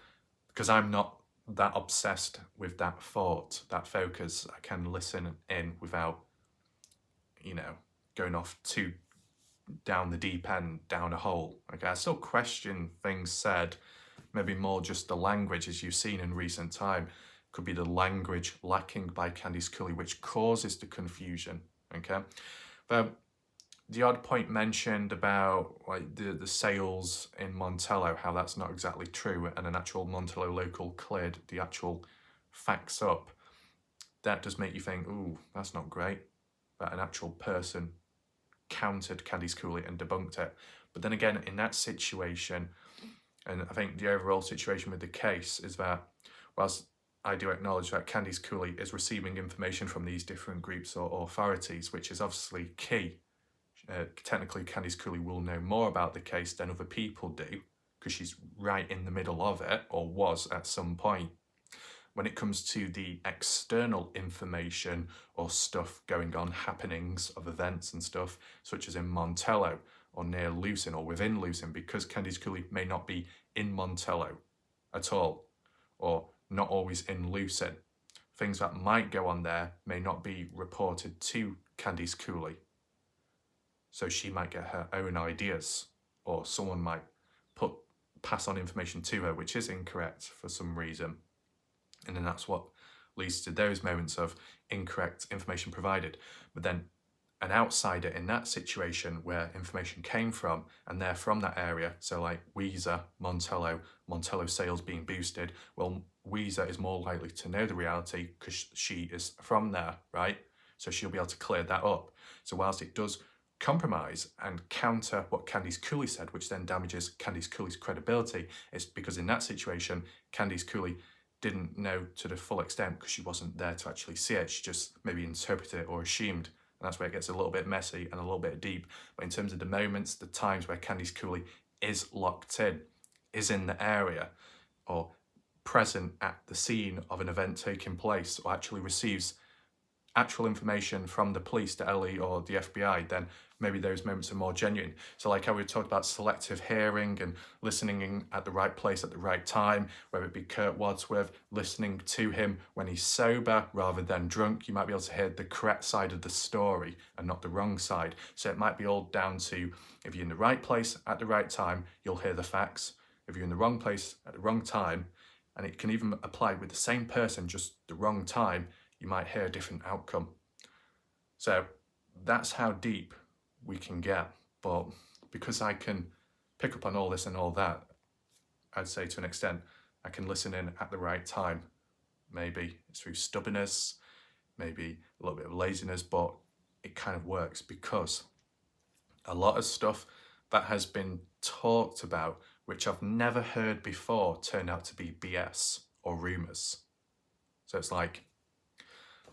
because I'm not that obsessed with that thought, that focus, I can listen in without, you know, going off too down the deep end, down a hole. Okay, I still question things said, maybe more just the language, as you've seen in recent time. Could be the language lacking by Candice Cooley, which causes the confusion. Okay, but the odd point mentioned about like the sales in Montello, how that's not exactly true, and an actual Montello local cleared the actual facts up. That does make you think, ooh, that's not great. That an actual person countered Candice Cooley and debunked it. But then again, in that situation, and I think the overall situation with the case is that, whilst I do acknowledge that Candice Cooley is receiving information from these different groups or authorities, which is obviously key. Technically, Candice Cooley will know more about the case than other people do, because she's right in the middle of it, or was at some point. When it comes to the external information or stuff going on, happenings of events and stuff, such as in Montello or near Lucin or within Lucin, because Candice Cooley may not be in Montello at all, or not always in Lucin. Things that might go on there may not be reported to Candice Cooley. So she might get her own ideas, or someone might pass on information to her which is incorrect for some reason. And then that's what leads to those moments of incorrect information provided. But then an outsider in that situation where information came from, and they're from that area, so like Weezer, Montello sales being boosted, well, Weezer is more likely to know the reality because she is from there, right? So she'll be able to clear that up. So whilst it does compromise and counter what Candice Cooley said, which then damages Candice Cooley's credibility, it's because in that situation, Candice Cooley didn't know to the full extent because she wasn't there to actually see it. She just maybe interpreted it or assumed. And that's where it gets a little bit messy and a little bit deep. But in terms of the moments, the times where Candice Cooley is locked in, is in the area, or present at the scene of an event taking place, or actually receives actual information from the police, the LE or the FBI, then maybe those moments are more genuine. So like how we talked about selective hearing and listening at the right place at the right time, whether it be Kurt Wadsworth, listening to him when he's sober rather than drunk, you might be able to hear the correct side of the story and not the wrong side. So it might be all down to, if you're in the right place at the right time, you'll hear the facts. If you're in the wrong place at the wrong time, and it can even apply with the same person, just the wrong time, you might hear a different outcome. So that's how deep we can get. But because I can pick up on all this and all that, I'd say to an extent, I can listen in at the right time. Maybe it's through stubbornness, maybe a little bit of laziness, but it kind of works because a lot of stuff that has been talked about, which I've never heard before, turned out to be BS or rumours. So it's like,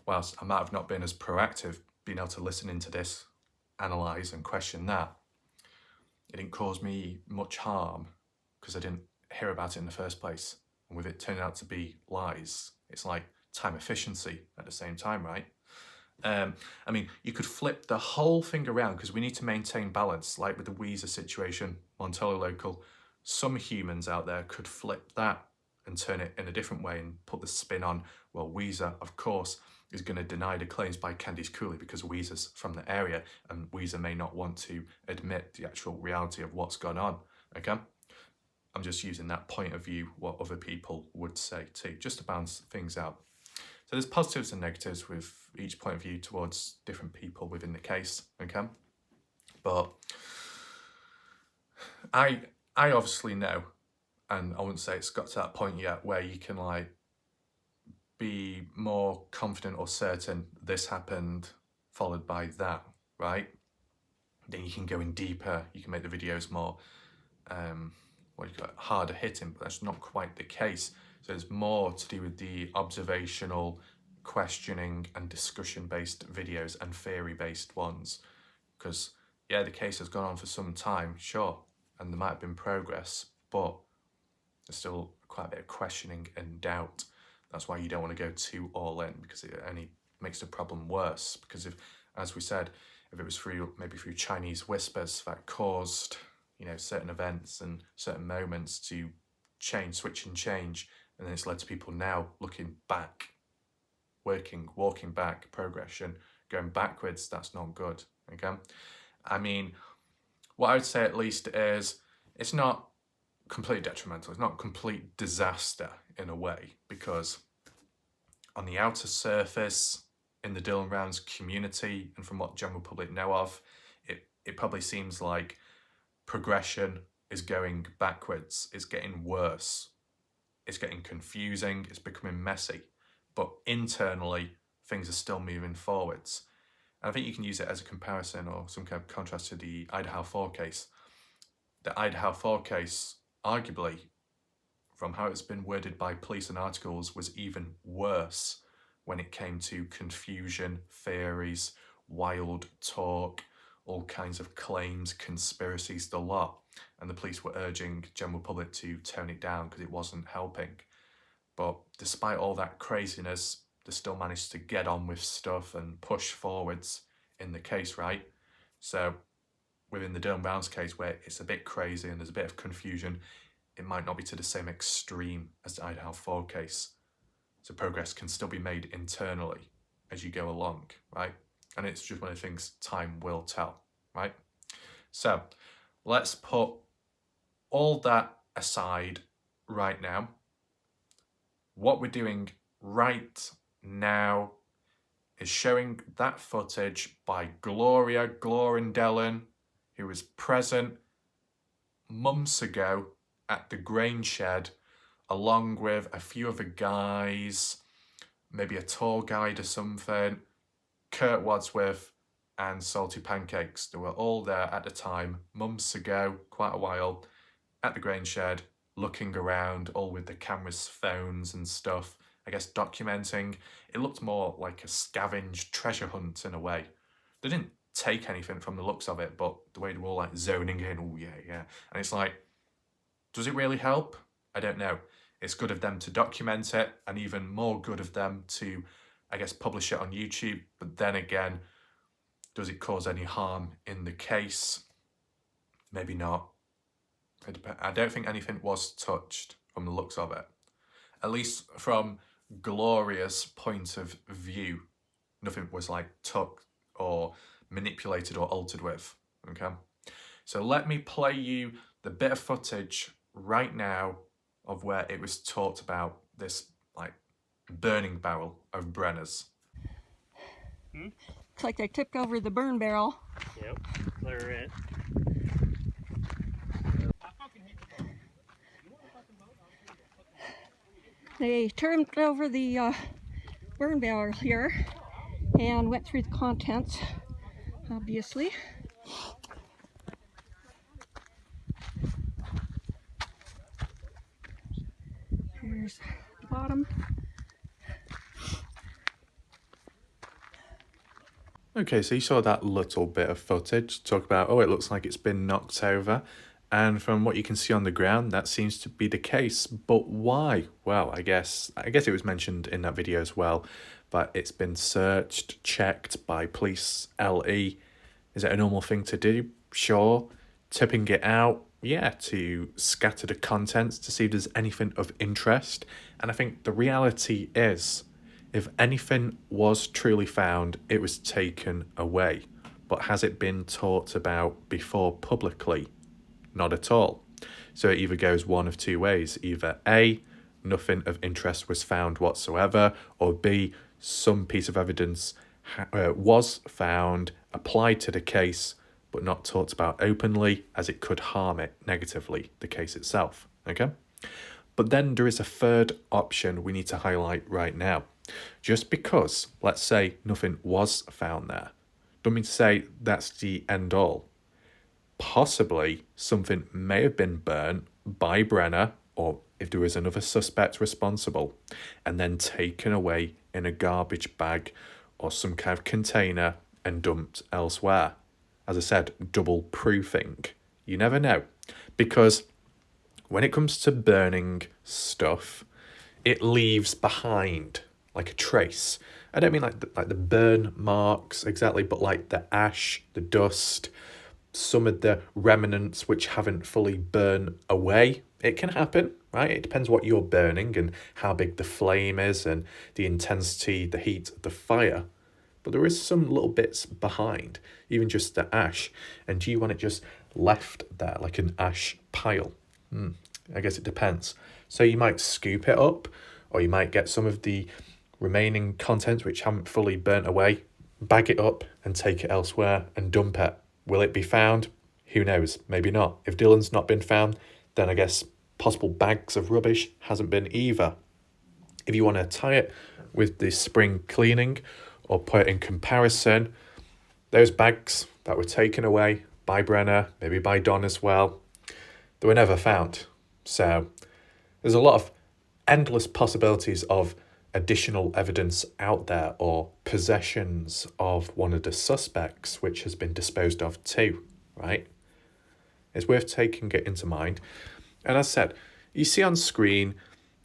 whilst I might have not been as proactive, being able to listen into this, analyse and question that, it didn't cause me much harm because I didn't hear about it in the first place. And with it turning out to be lies, it's like time efficiency at the same time, right? I mean, you could flip the whole thing around because we need to maintain balance, like with the Weezer situation, Montello local. Some humans out there could flip that and turn it in a different way and put the spin on, well, Weezer, of course, is going to deny the claims by Candice Cooley because Weezer's from the area and Weezer may not want to admit the actual reality of what's gone on, okay? I'm just using that point of view, what other people would say too, just to balance things out. So there's positives and negatives with each point of view towards different people within the case, okay? But I obviously know, and I wouldn't say it's got to that point yet where you can like be more confident or certain this happened followed by that, right? Then you can go in deeper, you can make the videos more harder hitting, but that's not quite the case. So there's more to do with the observational, questioning and discussion based videos and theory based ones, because yeah, the case has gone on for some time, sure, and there might have been progress, but there's still quite a bit of questioning and doubt. That's why you don't want to go too all in, because it only makes the problem worse. Because if, as we said, if it was maybe through Chinese whispers that caused, you know, certain events and certain moments to switch and change, and then it's led to people now looking back, walking back, progression, going backwards, that's not good, okay? I mean, what I would say at least is it's not completely detrimental, it's not complete disaster in a way, because on the outer surface, in the Dylan Rounds community, and from what general public know of, it probably seems like progression is going backwards, it's getting worse, it's getting confusing, it's becoming messy, but internally things are still moving forwards. And I think you can use it as a comparison or some kind of contrast to the Idaho 4 case. The Idaho 4 case, arguably, from how it's been worded by police and articles, was even worse when it came to confusion, theories, wild talk, all kinds of claims, conspiracies, the lot. And the police were urging general public to tone it down because it wasn't helping. But despite all that craziness, they still managed to get on with stuff and push forwards in the case, right? So within the Dylan Brown's case, where it's a bit crazy and there's a bit of confusion, it might not be to the same extreme as the Idaho 4 case. So progress can still be made internally as you go along, right? And it's just one of the things time will tell, right? So let's put all that aside right now. What we're doing right now is showing that footage by Gloria Glorindellen, who was present months ago at the grain shed, along with a few other guys, maybe a tour guide or something, Kurt Wadsworth and Salty Pancakes. They were all there at the time, months ago, quite a while, at the grain shed, looking around, all with the cameras, phones and stuff, I guess documenting. It looked more like a scavenged treasure hunt in a way. They didn't take anything from the looks of it, but the way they were all like zoning in, oh yeah. And it's like, does it really help? I don't know. It's good of them to document it, and even more good of them to, I guess, publish it on YouTube. But then again, does it cause any harm in the case? Maybe not. I don't think anything was touched from the looks of it. At least from Gloria's point of view, nothing was like took or manipulated or altered with, okay? So let me play you the bit of footage right now of where it was talked about, this like burning barrel of Brenner's. Looks like they tipped over the burn barrel. Yep, clear it. They turned over the burn barrel here and went through the contents, obviously. Here's the bottom. Okay, so you saw that little bit of footage, talk about, oh, it looks like it's been knocked over. And from what you can see on the ground, that seems to be the case. But why? Well, I guess it was mentioned in that video as well, but it's been searched, checked by police LE. Is it a normal thing to do? Sure. Tipping it out, yeah, to scatter the contents to see if there's anything of interest. And I think the reality is, if anything was truly found, it was taken away. But has it been talked about before publicly? Not at all. So it either goes one of two ways. Either A, nothing of interest was found whatsoever, or B, some piece of evidence was found, applied to the case, but not talked about openly, as it could harm it negatively, the case itself. Okay? But then there is a third option we need to highlight right now. Just because, let's say, nothing was found there, don't mean to say that's the end all. Possibly something may have been burnt by Brenner, or if there was another suspect responsible, and then taken away in a garbage bag or some kind of container and dumped elsewhere. As I said, double proofing. You never know. Because when it comes to burning stuff, it leaves behind like a trace. I don't mean like the burn marks exactly, but like the ash, the dust, some of the remnants which haven't fully burned away. It can happen, right? It depends what you're burning and how big the flame is and the intensity, the heat of the fire. But there is some little bits behind, even just the ash. And do you want it just left there like an ash pile? I guess it depends. So you might scoop it up, or you might get some of the remaining contents which haven't fully burnt away, bag it up and take it elsewhere and dump it. Will it be found? Who knows? Maybe not. If Dylan's not been found, then I guess possible bags of rubbish hasn't been either. If you want to tie it with the spring cleaning or put it in comparison, those bags that were taken away by Brenner, maybe by Don as well, they were never found. So there's a lot of endless possibilities of additional evidence out there, or possessions of one of the suspects which has been disposed of too, right? It's worth taking it into mind. And as I said, you see on screen,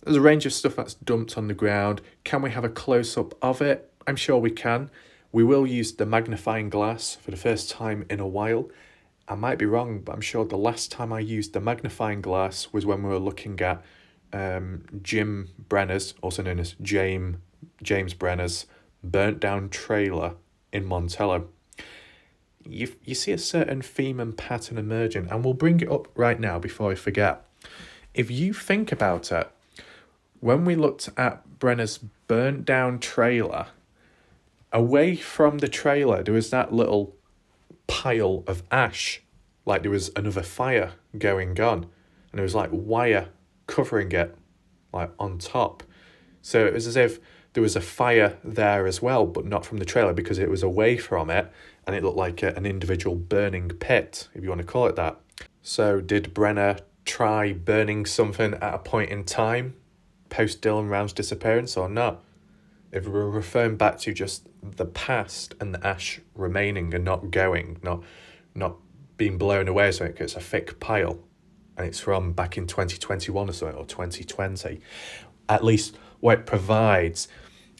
there's a range of stuff that's dumped on the ground. Can we have a close-up of it? I'm sure we can. We will use the magnifying glass for the first time in a while. I might be wrong, but I'm sure the last time I used the magnifying glass was when we were looking at Jim Brenner's, also known as James Brenner's, burnt down trailer in Montello. You see a certain theme and pattern emerging, and we'll bring it up right now before I forget. If you think about it, when we looked at Brenner's burnt down trailer, away from the trailer there was that little pile of ash, like there was another fire going on, and there was like wire covering it, like on top. So it was as if there was a fire there as well, but not from the trailer, because it was away from it, and it looked like an individual burning pit, if you want to call it that. So did Brenner try burning something at a point in time post Dylan Round's disappearance, or not? If we're referring back to just the past and the ash remaining and not going, not being blown away, so it's a thick pile, and it's from back in 2021 or something, or 2020. At least what it provides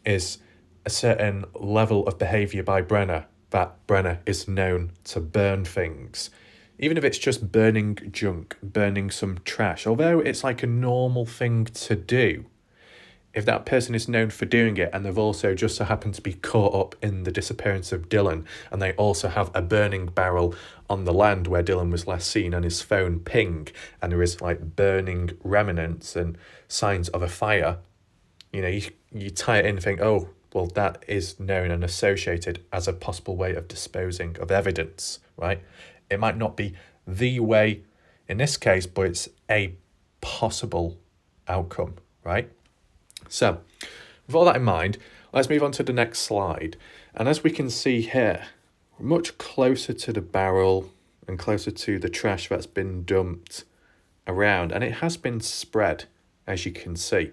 is a certain level of behaviour by Brenner, that Brenner is known to burn things. Even if it's just burning junk, burning some trash, although it's like a normal thing to do, if that person is known for doing it, and they've also just so happened to be caught up in the disappearance of Dylan, and they also have a burning barrel on the land where Dylan was last seen and his phone ping, and there is like burning remnants and signs of a fire, you tie it in and think, oh, well, that is known and associated as a possible way of disposing of evidence, right? It might not be the way in this case, but it's a possible outcome, right? So, with all that in mind, let's move on to the next slide. And as we can see here, we're much closer to the barrel and closer to the trash that's been dumped around. And it has been spread, as you can see.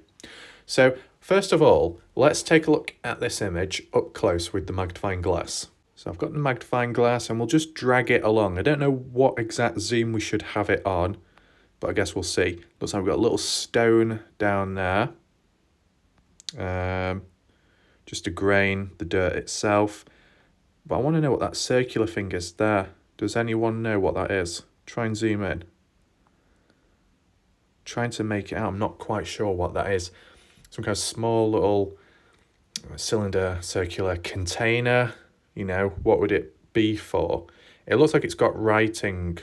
So, first of all, let's take a look at this image up close with the magnifying glass. So I've got the magnifying glass and we'll just drag it along. I don't know what exact zoom we should have it on, but I guess we'll see. Looks like we've got a little stone down there. Just a grain, the dirt itself. But I want to know what that circular thing is there. Does anyone know what that is? Try and zoom in. Trying to make it out. I'm not quite sure what that is. Some kind of small little cylinder, circular container. You know, what would it be for? It looks like it's got writing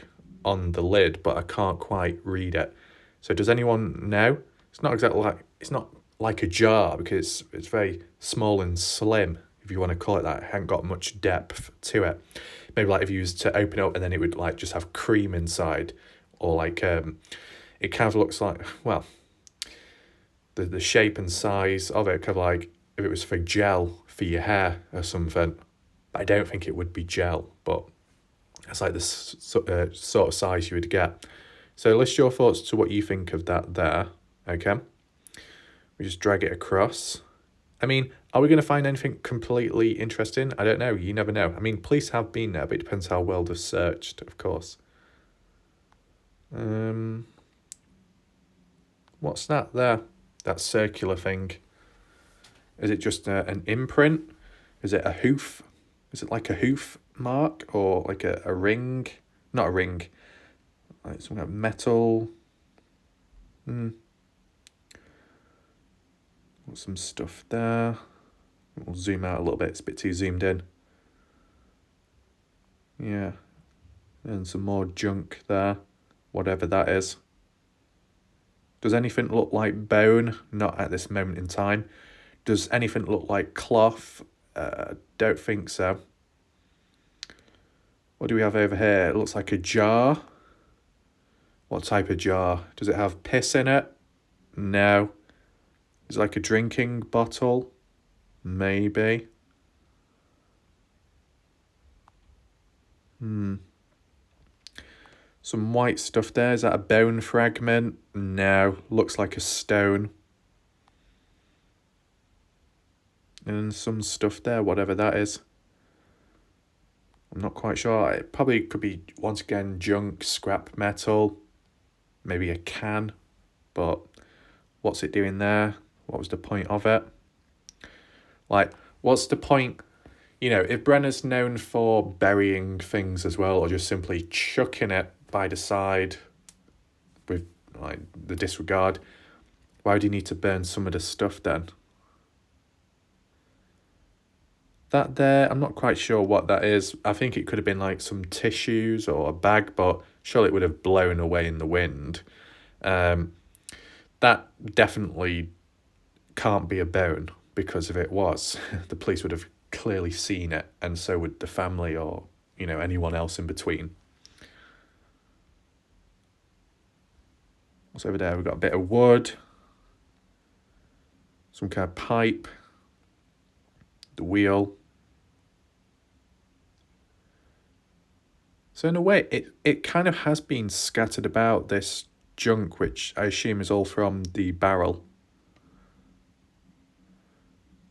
on the lid, but I can't quite read it. So does anyone know? It's not exactly like, it's not like a jar because it's very small and slim, if you want to call it that. It hasn't got much depth to it. Maybe like if you used to open it up and then it would like just have cream inside, or like it kind of looks like, well, the shape and size of it, kind of like if it was for gel for your hair or something. I don't think it would be gel, but it's like the sort of size you would get. So list your thoughts to what you think of that there, okay? We just drag it across. I mean, are we going to find anything completely interesting? I don't know. You never know. I mean, police have been there, but it depends how well they've searched, of course. What's that there? That circular thing. Is it just an imprint? Is it a hoof? Is it like a hoof mark or like a ring? Not a ring. Like some kind of metal. Got some stuff there. We'll zoom out a little bit. It's a bit too zoomed in. Yeah. And some more junk there. Whatever that is. Does anything look like bone? Not at this moment in time. Does anything look like cloth? Don't think so. What do we have over here? It looks like a jar. What type of jar? Does it have piss in it? No. Is it like a drinking bottle? Maybe. Some white stuff there. Is that a bone fragment? No. Looks like a stone. And some stuff there, whatever that is. I'm not quite sure. It probably could be, once again, junk, scrap metal. Maybe a can. But what's it doing there? What was the point of it? Like, what's the point? You know, if Brenner's known for burying things as well, or just simply chucking it by the side with like the disregard, why do you need to burn some of the stuff then? That there, I'm not quite sure what that is. I think it could have been like some tissues or a bag, but surely it would have blown away in the wind. That definitely can't be a bone, because if it was, the police would have clearly seen it, and so would the family or, you know, anyone else in between. What's over there? We've got a bit of wood, some kind of pipe, the wheel. So in a way, it kind of has been scattered about, this junk, which I assume is all from the barrel.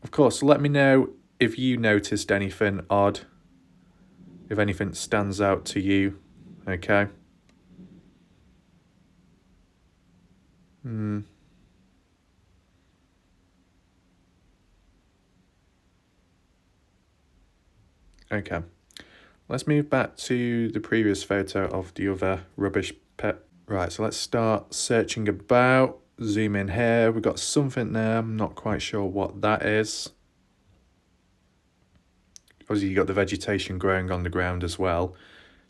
Of course, let me know if you noticed anything odd, if anything stands out to you, okay? Okay. Let's move back to the previous photo of the other rubbish pit. Right, so let's start searching about. Zoom in here. We've got something there. I'm not quite sure what that is. Obviously, you've got the vegetation growing on the ground as well.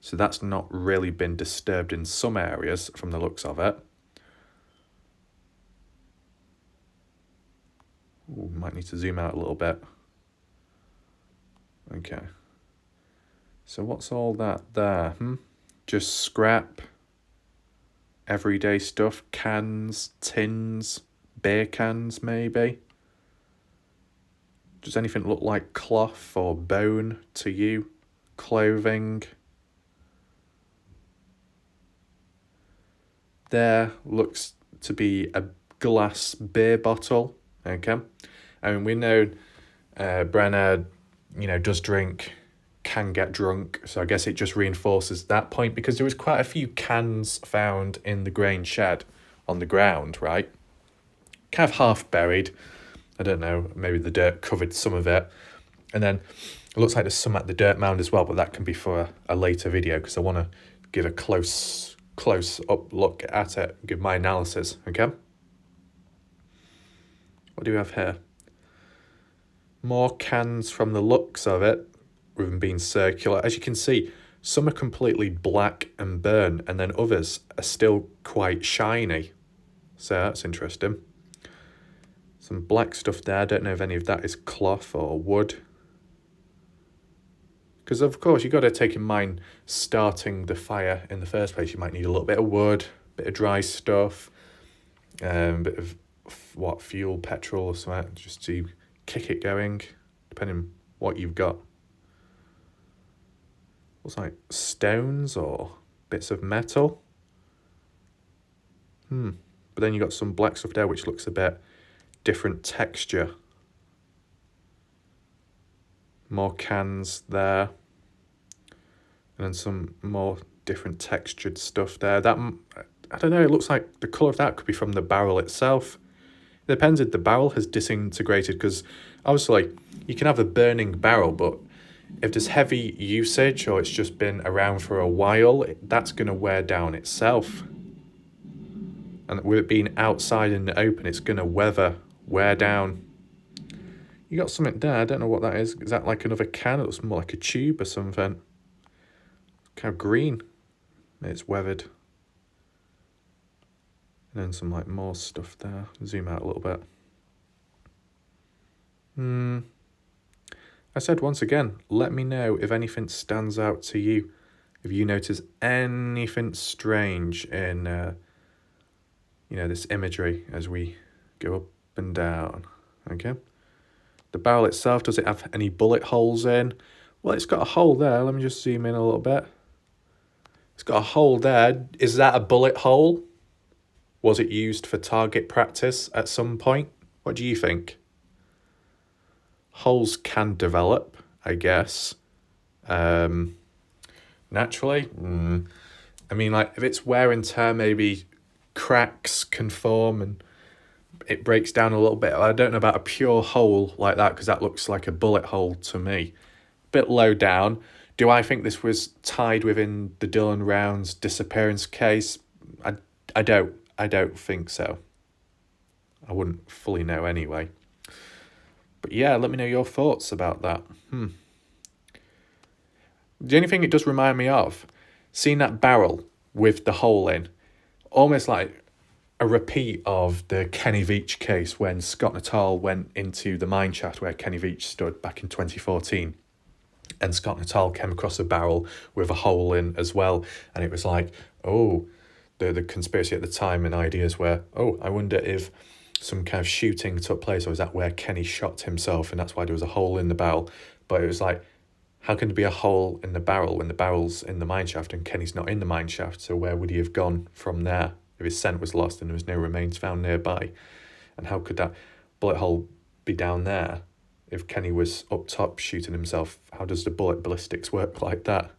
So that's not really been disturbed in some areas from the looks of it. Ooh, might need to zoom out a little bit. Okay. So what's all that there? Just scrap, everyday stuff, cans, tins, beer cans maybe. Does anything look like cloth or bone to you? Clothing. There looks to be a glass beer bottle, okay? I mean, we know Brenner, you know, does drink can get drunk. So I guess it just reinforces that point, because there was quite a few cans found in the grain shed on the ground, right? Kind of half buried. I don't know, maybe the dirt covered some of it. And then it looks like there's some at the dirt mound as well, but that can be for a later video, because I want to give a close up look at it, give my analysis, okay? What do we have here? More cans from the looks of it, with them being circular. As you can see, some are completely black and burnt, and then others are still quite shiny. So that's interesting. Some black stuff there. I don't know if any of that is cloth or wood. Because of course you've got to take in mind starting the fire in the first place. You might need a little bit of wood, a bit of dry stuff, a bit of fuel, petrol or something, just to kick it going, depending on what you've got. Looks like stones or bits of metal. But then you've got some black stuff there which looks a bit different texture. More cans there. And then some more different textured stuff there. That, I don't know, it looks like the colour of that could be from the barrel itself. It depends if the barrel has disintegrated, because obviously you can have a burning barrel, but if there's heavy usage or it's just been around for a while, that's going to wear down itself. And with it being outside in the open, it's going to wear down. You got something there, I don't know what that is. Is that like another can? It looks more like a tube or something. Kind of green. It's weathered. And then some like more stuff there. Zoom out a little bit. I said once again, let me know if anything stands out to you. If you notice anything strange in this imagery as we go up and down. Okay. The barrel itself, does it have any bullet holes in? Well, it's got a hole there. Let me just zoom in a little bit. It's got a hole there. Is that a bullet hole? Was it used for target practice at some point? What do you think? Holes can develop, I guess. Naturally. I mean, like, if it's wear and tear, maybe cracks can form and it breaks down a little bit. I don't know about a pure hole like that, because that looks like a bullet hole to me. Bit low down. Do I think this was tied within the Dylan Rounds disappearance case? I don't think so. I wouldn't fully know anyway. But yeah, let me know your thoughts about that. The only thing it does remind me of, seeing that barrel with the hole in, almost like a repeat of the Kenny Veach case when Scott Natal went into the mine shaft where Kenny Veach stood back in 2014. And Scott Natal came across a barrel with a hole in as well. And it was like, the conspiracy at the time and ideas were, I wonder if some kind of shooting took place, or is that where Kenny shot himself and that's why there was a hole in the barrel? But it was like, how can there be a hole in the barrel when the barrel's in the mine shaft and Kenny's not in the mine shaft? So where would he have gone from there if his scent was lost and there was no remains found nearby? And how could that bullet hole be down there if Kenny was up top shooting himself? How does the bullet ballistics work like that?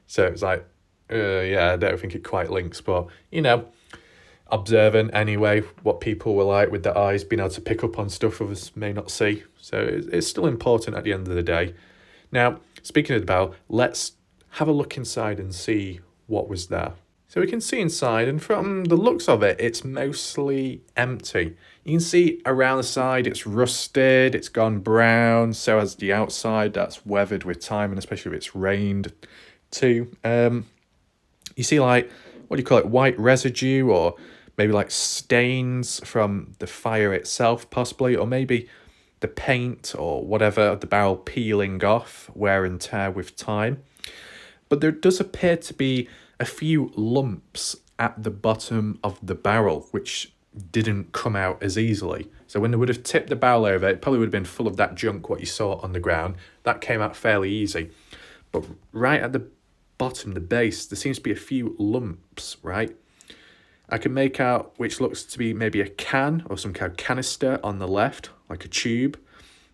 So it was like, I don't think it quite links, but, observant anyway, what people were like with their eyes, being able to pick up on stuff others may not see. So it's still important at the end of the day. Now, speaking of the barrel, let's have a look inside and see what was there. So we can see inside, and from the looks of it, it's mostly empty. You can see around the side, it's rusted, it's gone brown, so has the outside, that's weathered with time, and especially if it's rained too. You see, like, what do you call it, white residue, or maybe like stains from the fire itself possibly, or maybe the paint or whatever of the barrel peeling off, wear and tear with time. But there does appear to be a few lumps at the bottom of the barrel, which didn't come out as easily. So when they would have tipped the barrel over, it probably would have been full of that junk, what you saw on the ground. That came out fairly easy. But right at the bottom, the base, there seems to be a few lumps, right? I can make out which looks to be maybe a can or some kind of canister on the left, like a tube.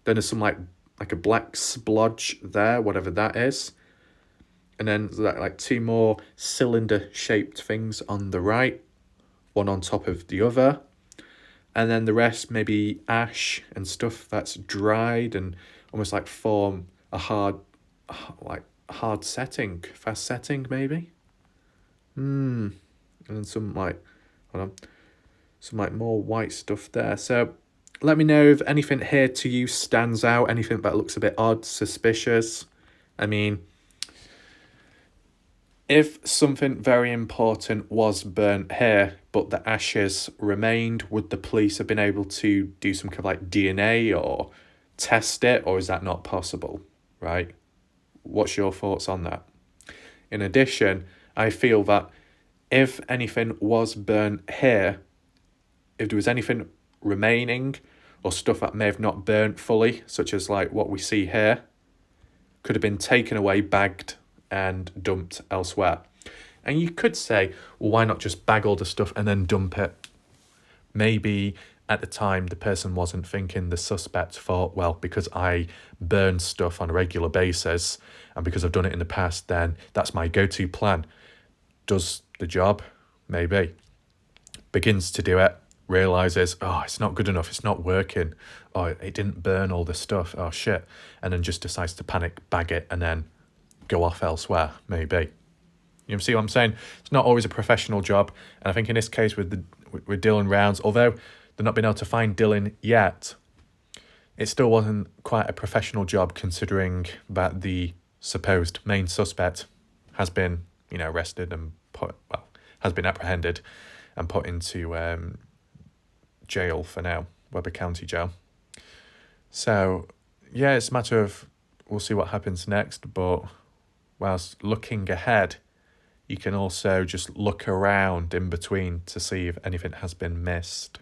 Then there's some like a black splodge there, whatever that is. And then there's like two more cylinder-shaped things on the right, one on top of the other. And then the rest maybe ash and stuff that's dried and almost like form a hard setting, fast setting maybe. And then some like, hold on, some like more white stuff there. So let me know if anything here to you stands out, anything that looks a bit odd, suspicious. I mean, if something very important was burnt here, but the ashes remained, would the police have been able to do some kind of like DNA or test it, or is that not possible, right? What's your thoughts on that? In addition, I feel that if anything was burnt here, if there was anything remaining or stuff that may have not burnt fully, such as like what we see here, could have been taken away, bagged and dumped elsewhere. And you could say, well, why not just bag all the stuff and then dump it? Maybe at the time the person wasn't thinking, the suspect thought, well, because I burn stuff on a regular basis and because I've done it in the past, then that's my go-to plan. Does the job? Maybe. Begins to do it, realises, oh, it's not good enough, it's not working. Oh, it didn't burn all this stuff. Oh, shit. And then just decides to panic, bag it, and then go off elsewhere, maybe. You see what I'm saying? It's not always a professional job. And I think in this case with Dylan Rounds, although they've not been able to find Dylan yet, it still wasn't quite a professional job considering that the supposed main suspect has been, arrested and has been apprehended and put into jail for now, Webber County Jail. So, yeah, it's a matter of, we'll see what happens next, but whilst looking ahead, you can also just look around in between to see if anything has been missed.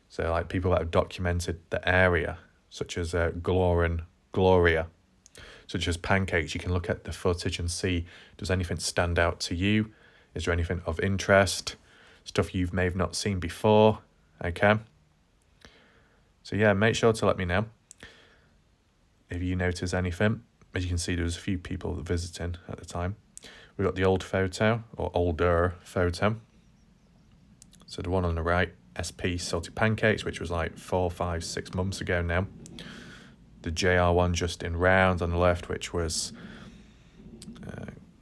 So like people that have documented the area, such as Gloria, such as Pancakes, you can look at the footage and see, does anything stand out to you? Is there anything of interest? Stuff you may have not seen before, okay? So yeah, make sure to let me know if you notice anything. As you can see, there was a few people visiting at the time. We've got the old photo, or older photo. So the one on the right, SP Salty Pancakes, which was like 4, 5, 6 months ago now. The JR one just in Round on the left, which was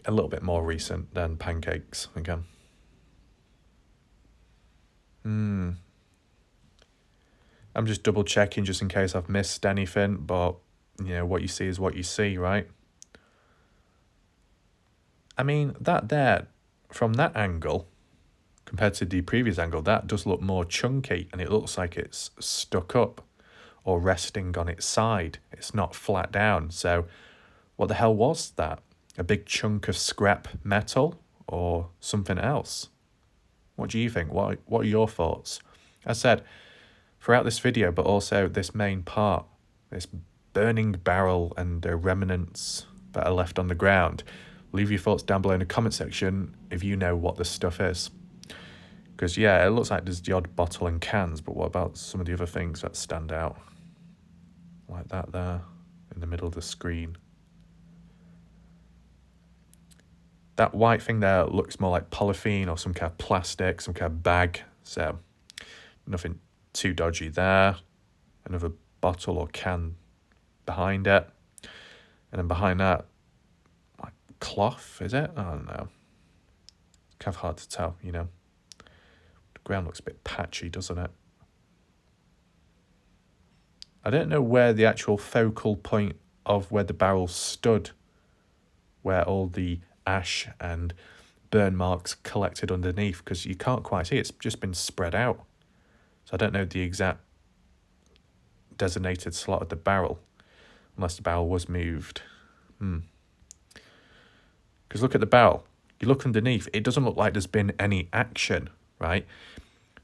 a little bit more recent than Pancakes again. I'm just double checking just in case I've missed anything, but what you see is what you see, right? I mean, that there, from that angle, compared to the previous angle, that does look more chunky and it looks like it's stuck up or resting on its side. It's not flat down. So what the hell was that? A big chunk of scrap metal or something else? What do you think? What are your thoughts? As I said, throughout this video, but also this main part, this burning barrel and the remnants that are left on the ground, leave your thoughts down below in the comment section if you know what this stuff is. Because, yeah, it looks like there's the odd bottle and cans, but what about some of the other things that stand out? Like that there, in the middle of the screen. That white thing there looks more like polythene or some kind of plastic, some kind of bag. So, nothing too dodgy there. Another bottle or can behind it. And then behind that, like cloth, is it? I don't know. It's kind of hard to tell, The ground looks a bit patchy, doesn't it? I don't know where the actual focal point of where the barrel stood, where all the ash and burn marks collected underneath, because you can't quite see. It's just been spread out. So I don't know the exact designated slot of the barrel, unless the barrel was moved. Because look at the barrel. You look underneath, it doesn't look like there's been any action, right?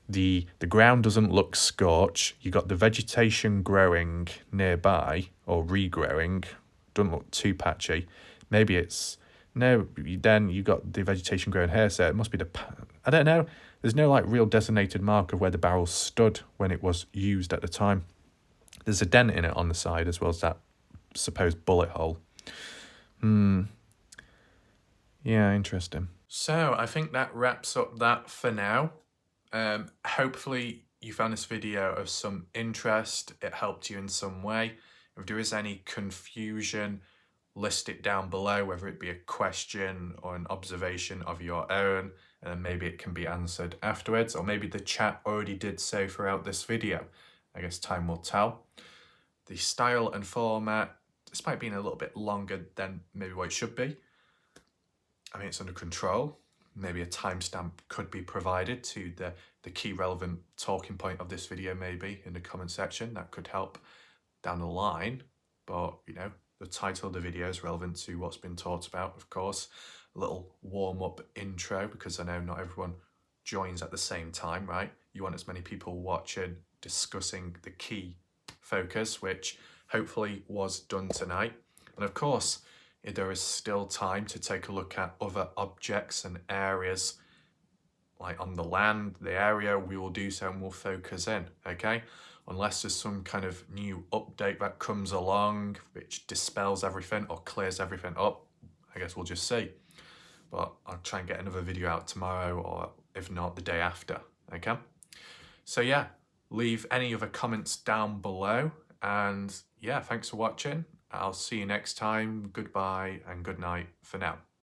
The ground doesn't look scorched. You got the vegetation growing nearby or regrowing. Doesn't look too patchy. Maybe it's no. Then you got the vegetation growing here, so it must be I don't know. There's no like real designated mark of where the barrel stood when it was used at the time. There's a dent in it on the side as well as that supposed bullet hole. Yeah, interesting. So I think that wraps up that for now. Hopefully you found this video of some interest. It helped you in some way. If there is any confusion, list it down below, whether it be a question or an observation of your own, and then maybe it can be answered afterwards, or maybe the chat already did so throughout this video. I guess time will tell. The style and format, despite being a little bit longer than maybe what it should be, I mean, it's under control. Maybe a timestamp could be provided to the key relevant talking point of this video, maybe in the comment section. That could help down the line. But, you know, the title of the video is relevant to what's been talked about, of course. A little warm-up intro, because I know not everyone joins at the same time, right? You want as many people watching, discussing the key focus, which hopefully was done tonight. And of course, there is still time to take a look at other objects and areas, like on the land, the area. We will do so and we'll focus in, okay? Unless there's some kind of new update that comes along which dispels everything or clears everything up, I guess we'll just see. But I'll try and get another video out tomorrow, or if not, the day after, okay? So yeah, leave any other comments down below, and yeah, thanks for watching. I'll see you next time. Goodbye and good night for now.